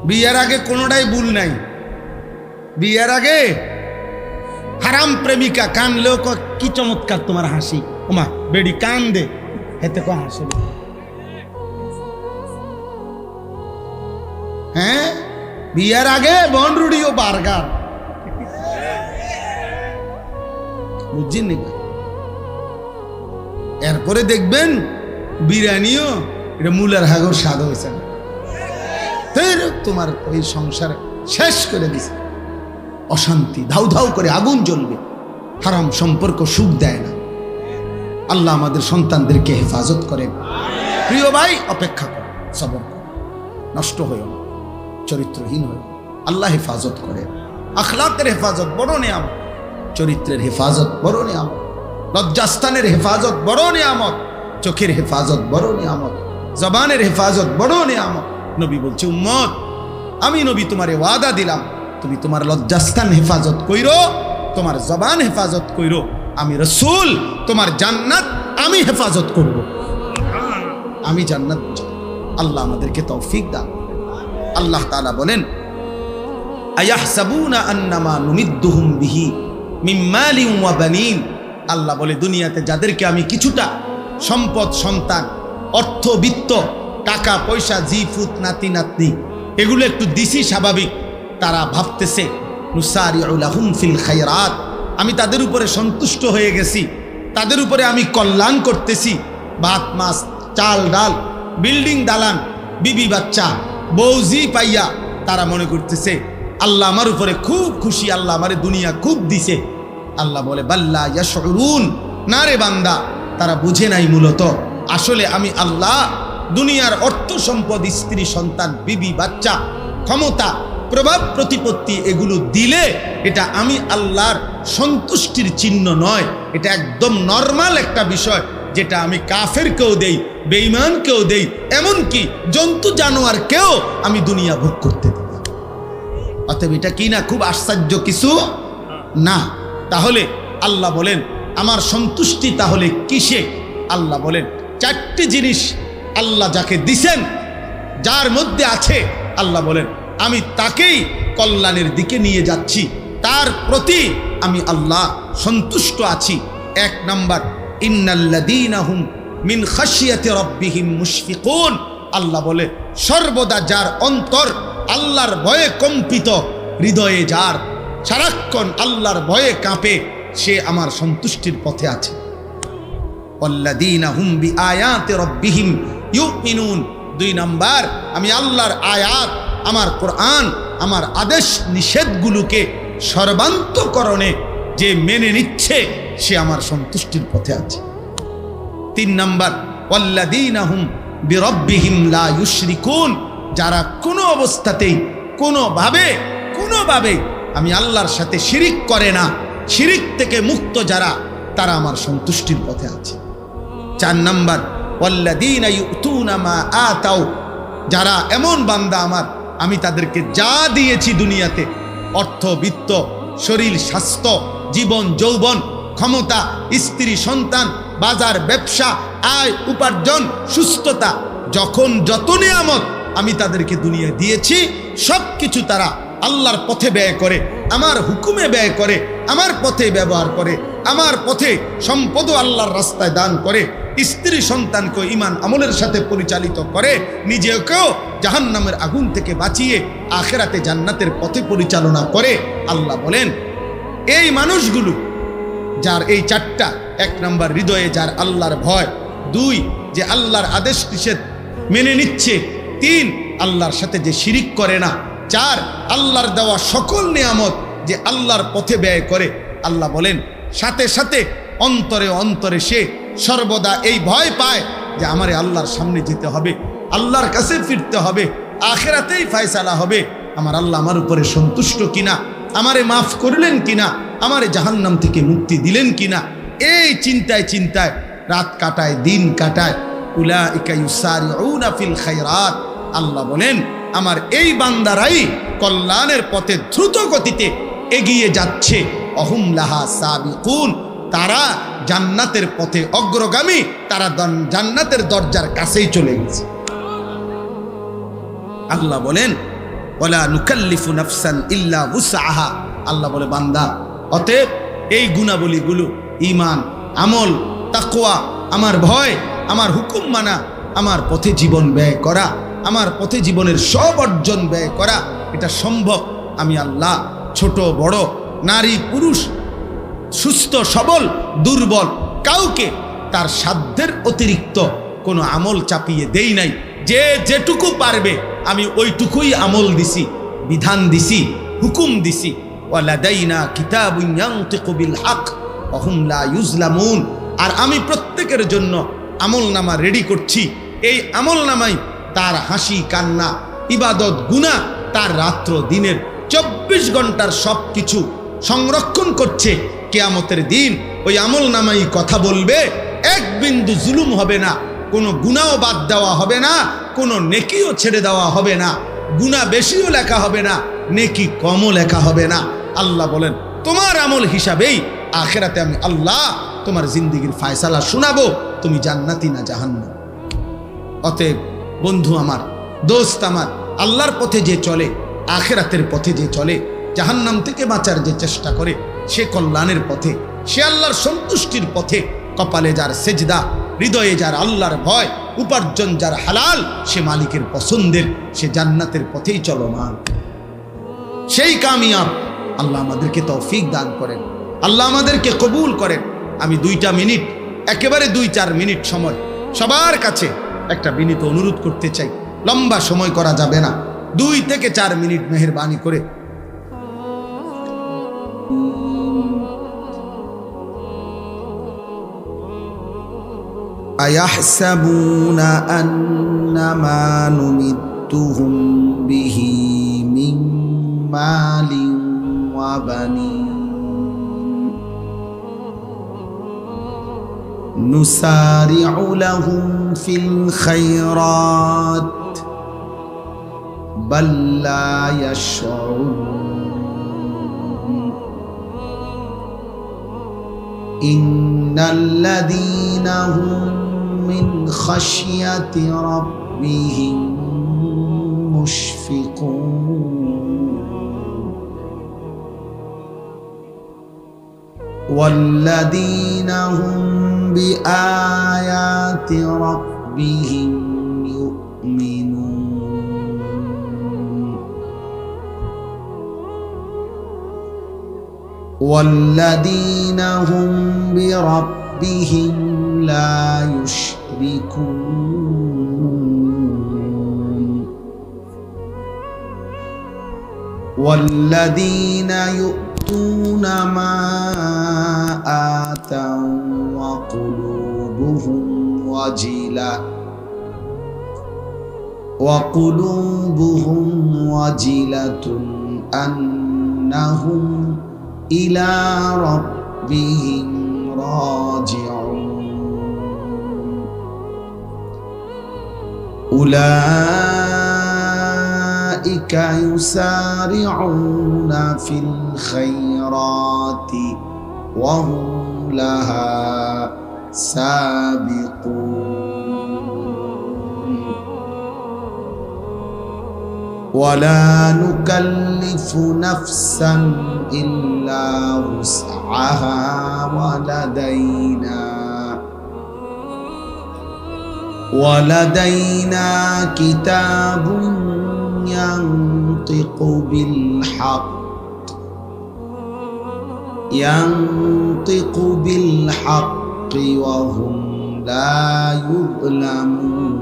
বিয়ের আগে কোনোটাই ভুল নাই, বিয়ের আগে হারাম প্রেমিকা কানলেও কি চমৎকার তোমার হাসি, ওমা বেডি কান দে, হেতে কো হাসে। হ্যাঁ, বিয়ের আগে বনরুডি ও বার্গার, বুঝছেন নি? এরপরে দেখবেন বিরিয়ানিও এটা মূলার হাগর স্বাদ হয়েছে না, তোমার এই সংসার শেষ করে দিছে। অশান্তি ধাউ ধাউ করে আগুন জ্বলবে, হারাম সম্পর্ক সুখ দেয় না। আল্লাহ আমাদের সন্তানদেরকে হেফাজত করেন। প্রিয় ভাই, অপেক্ষা করো, সবর করো, নষ্ট হয়েও না, চরিত্রহীন হয়েও। আল্লাহ হেফাজত করে। আখলাকের হেফাজত বড় নিয়ামত, চরিত্রের হেফাজত বড় নিয়ামত, লজ্জাস্থানের হেফাজত বড় নিয়ামত, চোখের হেফাজত বড় নিয়ামত, জবানের হেফাজত বড় নিয়ামত। নবী বলছে, উম্মত আমি নবী তোমারে ওয়াদা দিলাম, তুমি তোমার লজ্জাস্থান হেফাজত কইরো, তোমার জবান হেফাজত কইরো, আমি রাসূল তোমার জান্নাত আমি হেফাজত করব। আমি জান্নাত চাই। আল্লাহ আমাদেরকে তৌফিক দান। আল্লাহ তাআলা বলেন, আয়াহসাবুনা আন্নামা নুমিদ্দুহুম বিহি মিন মালিন ওয়া বানিন। আল্লাহ বলে, দুনিয়াতে যাদেরকে আমি কিছুটা সম্পদ, সন্তান, অর্থ, বিত্ত, টাকা পয়সা, জিফুত, নাতি নাতনি এগুলো একটু দিছি, স্বাভাবিক তারা ভাবতেছে নুসারিউ লাহুম ফিল খায়রাত, আমি তাদের উপরে সন্তুষ্ট হয়ে গেছি, তাদের উপরে আমি কল্যাণ করতেছি। ভাত মাছ চাল ডাল, বিল্ডিং দালান, বিবি বাচ্চা, বৌজি পাইয়া তারা মনে করতেছে আল্লাহ আমার উপরে খুব খুশি, আল্লাহ আমারে দুনিয়া খুব দিছে। আল্লাহ বলে, বাল্লা ইয়াশউরুন, না রে বান্দা, তারা বুঝে নাই মূলত আসলে আমি আল্লাহ দুনিয়ার অর্থ সম্পদ, স্ত্রী সন্তান, বিবি বাচ্চা, ক্ষমতা, প্রভাব প্রতিপত্তি এগুলো দিলে এটা আমি আল্লাহর সন্তুষ্টির চিহ্ন নয়, এটা একদম নর্মাল একটা বিষয়, যেটা আমি কাফেরকেও দেই, বেঈমানকেও দেই, এমনকি জন্তু জানোয়ারকেও আমি দুনিয়া ভোগ করতে দিই। অতএব এটা কি না খুব আশ্চর্য কিছু না? তাহলে আল্লাহ বলেন আমার সন্তুষ্টি তাহলে কিসে? আল্লাহ বলেন চারটি জিনিস আল্লাহ যাকে দিছেন, যার মধ্যে আছে, আল্লাহ বলেন আমি তাকেই কল্যাণের দিকে নিয়ে যাচ্ছি, তার প্রতি আমি আল্লাহ সন্তুষ্ট আছি। এক নাম্বার, ইন্নাল্লাযীনা হুম মিন খাশিয়াতি রাব্বিহিম মুশফিকুন। আল্লাহ বলে সর্বদা যার অন্তর আল্লাহর ভয়ে কম্পিত, হৃদয়ে যার সারাক্ষণ আল্লাহর ভয়ে কাঁপে, সে আমার সন্তুষ্টির পথে আছে। ওয়াল্লাযীনা হুম বিআয়াতি রাব্বিহিম ইউমিনুন। দুই নাম্বার, আমি আল্লাহর আয়াত, আমার কোরআন, আমার আদেশ নিষেধগুলোকে সর্বান্তকরণে যে মেনে নিচ্ছে, সে আমার সন্তুষ্টির পথে আছে। তিন নাম্বার, ওয়াল্লাযীনা হুম বিরাব্বিহিম লা ইউশরিকুন। যারা কোনো অবস্থাতেই কোনোভাবে আমি আল্লাহর সাথে শিরিক করে না, শিরিক থেকে মুক্ত যারা, তারা আমার সন্তুষ্টির পথে আছে। চার নাম্বার, ওয়াল্লাযীনা ইউতুনা মা আতাউ। যারা এমন বান্দা আমার, আমি তাদেরকে যা দিয়েছি দুনিয়াতে, অর্থ বিত্ত, শরীর স্বাস্থ্য, জীবন যৌবন, ক্ষমতা, স্ত্রী সন্তান, বাজার ব্যবসা, আয় উপার্জন, সুস্থতা, যখন যত নিয়ামত আমি তাদেরকে দুনিয়া দিয়েছি, সব কিছু তারা আল্লাহর পথে ব্যয় করে, আমার হুকুমে ব্যয় করে, আমার পথে ব্যবহার করে, আমার পথে সম্পদও আল্লাহর রাস্তায় দান করে, স্ত্রী সন্তানকে ঈমান আমলের সাথে পরিচালিত করে, নিজেকেও জাহান্নামের আগুন থেকে বাঁচিয়ে আখিরাতে জান্নাতের পথে পরিচালনা করে। আল্লাহ বলেন এই মানুষগুলো যার এই চারটা, এক নাম্বার হৃদয়ে যার আল্লাহর ভয়, দুই যে আল্লাহর আদেশ নিষেধ মেনে নিচ্ছে, তিন আল্লাহর সাথে যে শিরিক করে না, চার আল্লাহর দেওয়া সকল নিয়ামত যে আল্লাহর পথে ব্যয় করে। আল্লাহ বলেন সাথে সাথে অন্তরে অন্তরে সে সর্বদা এই ভয় পায় যে আমারে আল্লাহর সামনে যেতে হবে, আল্লাহর কাছে ফিরতে হবে, আখিরাতেই ফয়সালা হবে, আমার আল্লাহ আমার উপরে সন্তুষ্ট কিনা, আমারে মাফ করলেন কিনা, আমারে জাহান্নাম থেকে মুক্তি দিলেন কিনা, এই চিন্তায় চিন্তায় রাত কাটায়, দিন কাটায়। উলাইকা ইউসারিউনা ফিল খায়রাত। আল্লাহ বলেন আমার এই বান্দারাই কল্যাণের পথে দ্রুত গতিতে এগিয়ে যাচ্ছে। অহুম লাহা সাবিকুন। তারা জান্নাতের পথে অগ্রগামী, তারা জান্নাতের দরজার কাছেই চলে গেছে। আল্লাহ বলেন ওয়ালা নুকাল্লিফু নাফসান ইল্লা উসআহা। আল্লাহ বলে বান্দা, অতএব এই গুণাবলীগুলো ঈমান, আমল, তাকওয়া, আমার ভয়, আমার হুকুম মানা, আমার পথে জীবন ব্যয় করা, আমার পথে জীবনের সব অর্জন ব্যয় করা, এটা সম্ভব আমি আল্লাহ ছোট বড়, নারী পুরুষ, সুস্থ সবল দুর্বল, কাউকে তার সাধ্যের অতিরিক্ত কোনো আমল চাপিয়ে দেই নাই। যে যেটুকু পারবে আমি ওইটুকুই আমল দিছি, বিধান দিছি, হুকুম দিছি। ওয়ালাদাইনা কিতাবুন ইয়ানতিকু বিল হক ওয়া হুম লা ইউজলামুন। আর আমি প্রত্যেকের জন্য আমলনামা রেডি করছি। এই আমলনামাই তার হাসি কান্না, ইবাদত, গুনাহ, তার রাত্র দিনের 24 ঘন্টার সব কিছু সংরক্ষণ করছে। কিয়ামতের দিন ওই আমলনামাই কথা বলবে, এক বিন্দু জুলুম হবে না, কোনো গুনাহও বাদ দেওয়া হবে না, কোনো নেকিও ছেড়ে দেওয়া হবে না, গুনাহ বেশিও লেখা হবে না, নেকি কমও লেখা হবে না। আল্লাহ বলেন তোমার আমল হিসাবেই আখিরাতে আমি আল্লাহ তোমার জিন্দেগির ফায়সালা শোনাবো, তুমি জান্নাতি না জাহান্নাম। অতএব বন্ধু আমার, দোস্ত আমার, আল্লাহর পথে যে চলে, আখিরাতের পথে যে চলে, জাহান্নাম থেকে বাঁচার যে চেষ্টা করে, সে কল্যাণের পথে, সে আল্লাহর সন্তুষ্টির পথে। কপালে যার সেজদা, হৃদয়ে যার আল্লাহর ভয়, উপার্জন যার হালাল, সে মালিকের পছন্দের, সে জান্নাতের পথেই চলমান, সেই কামিয়াব। আল্লাহ আমাদেরকে তৌফিক দান করেন, আল্লাহ আমাদেরকে কবুল করেন। আমি 2টা মিনিট, একেবারে 2-4 মিনিট সময় সবার কাছে একটা বিনীত অনুরোধ করতে চাই। লম্বা সময় করা যাবে না, 2 থেকে 4 মিনিট মেহেরবানি করে। আয়াহসাবুনা আন্নামা নুমিদ্দুহুম বিহি মিন মালিন ওয়া বানিন নুসারিউ লাহুম ফিল খায়রাত বাল লা ইয়াশউরুন ইন্নাল্লাযীনা হুম মিন খাশিয়াতি রাব্বিহিম মুশফিকুন ওয়াল্লাযীনা হুম বিআয়াতি রাব্বিহিম ইউমিনুন ওয়াল্লাযীনা হুম বিরাব্বিহিম লা ইউশরিকুন ওয়াল্লাযীনা ইউতুনা মা আতাউ ওয়া কুলুবুহুম ওয়াজিলাতুন আন্নাহুম ইলা রাব্বিহিম রাজিউন উলাইকা ইউসারিউনা ফিল খায়রাতি ওয়া হুম লাহা সাবিকুন ওয়ালা নুকাল্লিফু নাফসান ইল্লা উসআহা ওয়ালাদাইনা কিতাবুন ইয়ানতিকু বিল হাক্কি ওয়া হুম লা ইউযলামুন।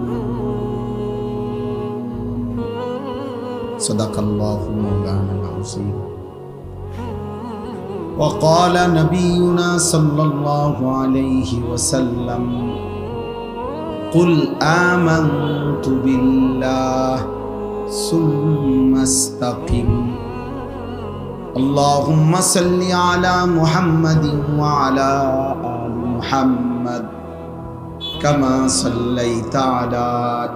সাদাকাল্লাহু মাওলানাল আযীম। وقال نبينا صلى الله عليه وسلم قل آمنت بالله ثم استقم اللهم صل على محمد وعلى آل محمد كما صليت على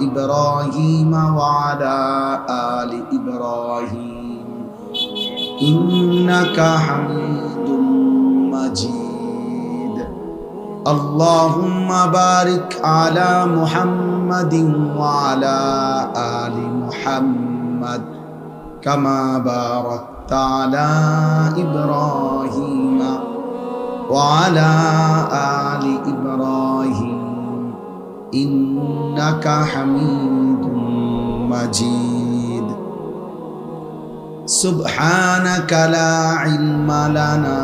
إبراهيم وعلى آل إبراهيم إنك حميد مجيد اللهم بارك على محمد وعلى آل محمد كما باركت على إبراهيم وعلى آل إبراهيم إنك حميد مجيد سبحانك لا علم لنا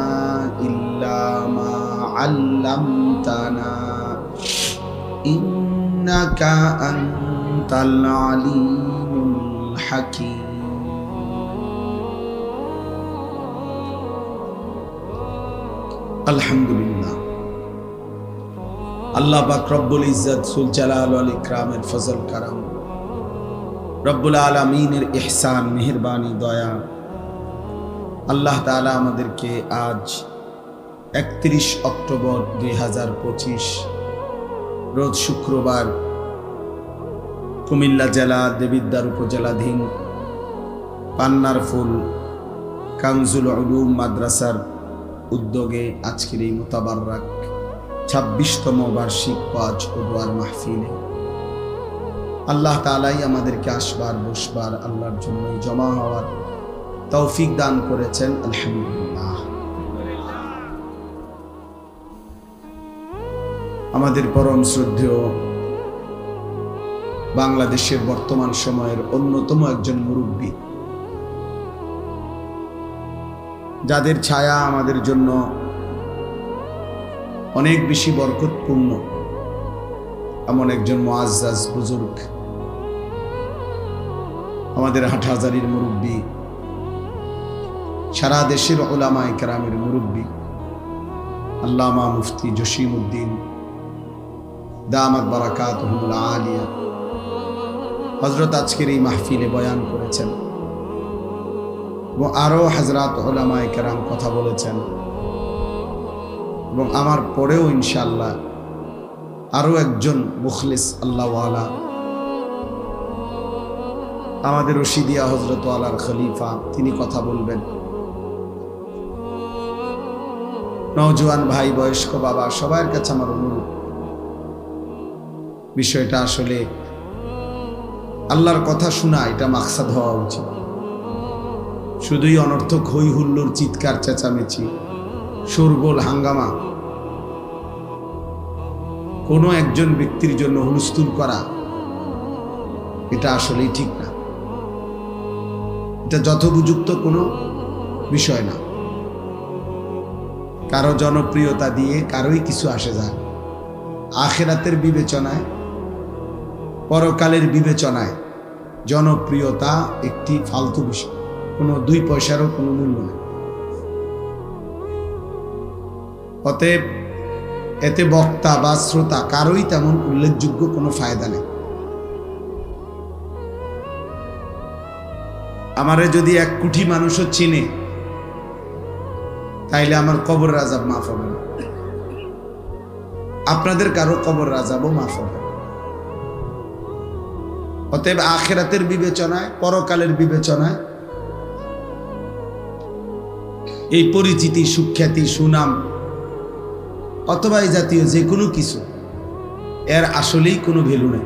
إلا ما علمتنا إنك أنت العليم الحكيم আলহামদুলিল্লাহ। আল্লাহ পাক রব্বুল ইজ্জত সুল জালাল ওয়াল ইকরামের ফজল কারাম, রব্বুল আলামিনের ইহসান, মেহেরবানি, দয়া, আল্লাহ তাআলা আমাদেরকে আজ 31 অক্টোবর 2025 রোজ শুক্রবার কুমিল্লা জেলা দেবিদ্বার উপজেলাধীন পান্নার ফুল কানজুল উলুম মাদ্রাসার উদ্যোগে আজকের এই মুতাবাররাক 26তম বার্ষিক ওয়াজ ও দোয়ার মাহফিলে আল্লাহ তাআলাই আমাদেরকে আসবার বসবার, আল্লাহর জন্যই জমা হওয়ার তৌফিক দান করেছেন। আলহামদুলিল্লাহ। আমাদের পরম শ্রদ্ধেয় বাংলাদেশের বর্তমান সময়ের অন্যতম একজন মুরব্বী, যাদের ছায়া আমাদের জন্য অনেক বেশি বরকতপূর্ণ, এমন একজন মুআজ্জাজ বুজুর্গ, আমাদের হাটহাজারীর মুরব্বী, সারা দেশের উলামায়ে কেরামের মুরব্বী আল্লামা মুফতি জসিমউদ্দিন দামাত বারাকাতুহুল আলিয়া হযরত আজকের এই মাহফিলে বয়ান করেছেন এবং আরো হযরত উলামায়ে কেরাম কথা বলেছেন এবং আমার পরেও ইনশাআল্লাহ আরো একজন মুখলিস আল্লাহওয়ালা আমাদের রশিদিয়া হযরত ওয়ালার খলিফা, তিনি কথা বলবেন। নওজোয়ান ভাই, বয়স্ক বাবা, সবার কাছে আমার অনুরোধ, বিষয়টা আসলে আল্লাহর কথা শোনা, এটা মাকসাদ হওয়া উচিত। শুধুই অনর্থক হই হুল্লোড়, চিৎকার চেঁচামেচি, শোরগোল, হাঙ্গামা, কোনো একজন ব্যক্তির জন্য হুলস্থুল করা, এটা আসলেই ঠিক না। এটা যথোপযুক্ত কোনো বিষয় না। কারো জনপ্রিয়তা দিয়ে কারোই কিছু আসে যায় না। আখিরাতের বিবেচনায়, পরকালের বিবেচনায় জনপ্রিয়তা একটি ফালতু বিষয়, কোনো 2 পয়সারও কোনো মূল্য নেই। অতএব এতে বক্তা বা শ্রোতা কারোই তেমন উল্লেখযোগ্য কোনো ফায়দা নেই। আমারে যদি 1 কোটি মানুষও চিনে, তাইলে আমার কবর আযাব মাফ হবে না, আপনাদের কারো কবর আযাবও মাফ হবে না। অতএব আখিরাতের বিবেচনায়, পরকালের বিবেচনায় এই পরিচিতি, সুখ্যাতি, সুনাম অথবা এই জাতীয় যে কোনো কিছু, এর আসলেই কোনো ভ্যালু নেই।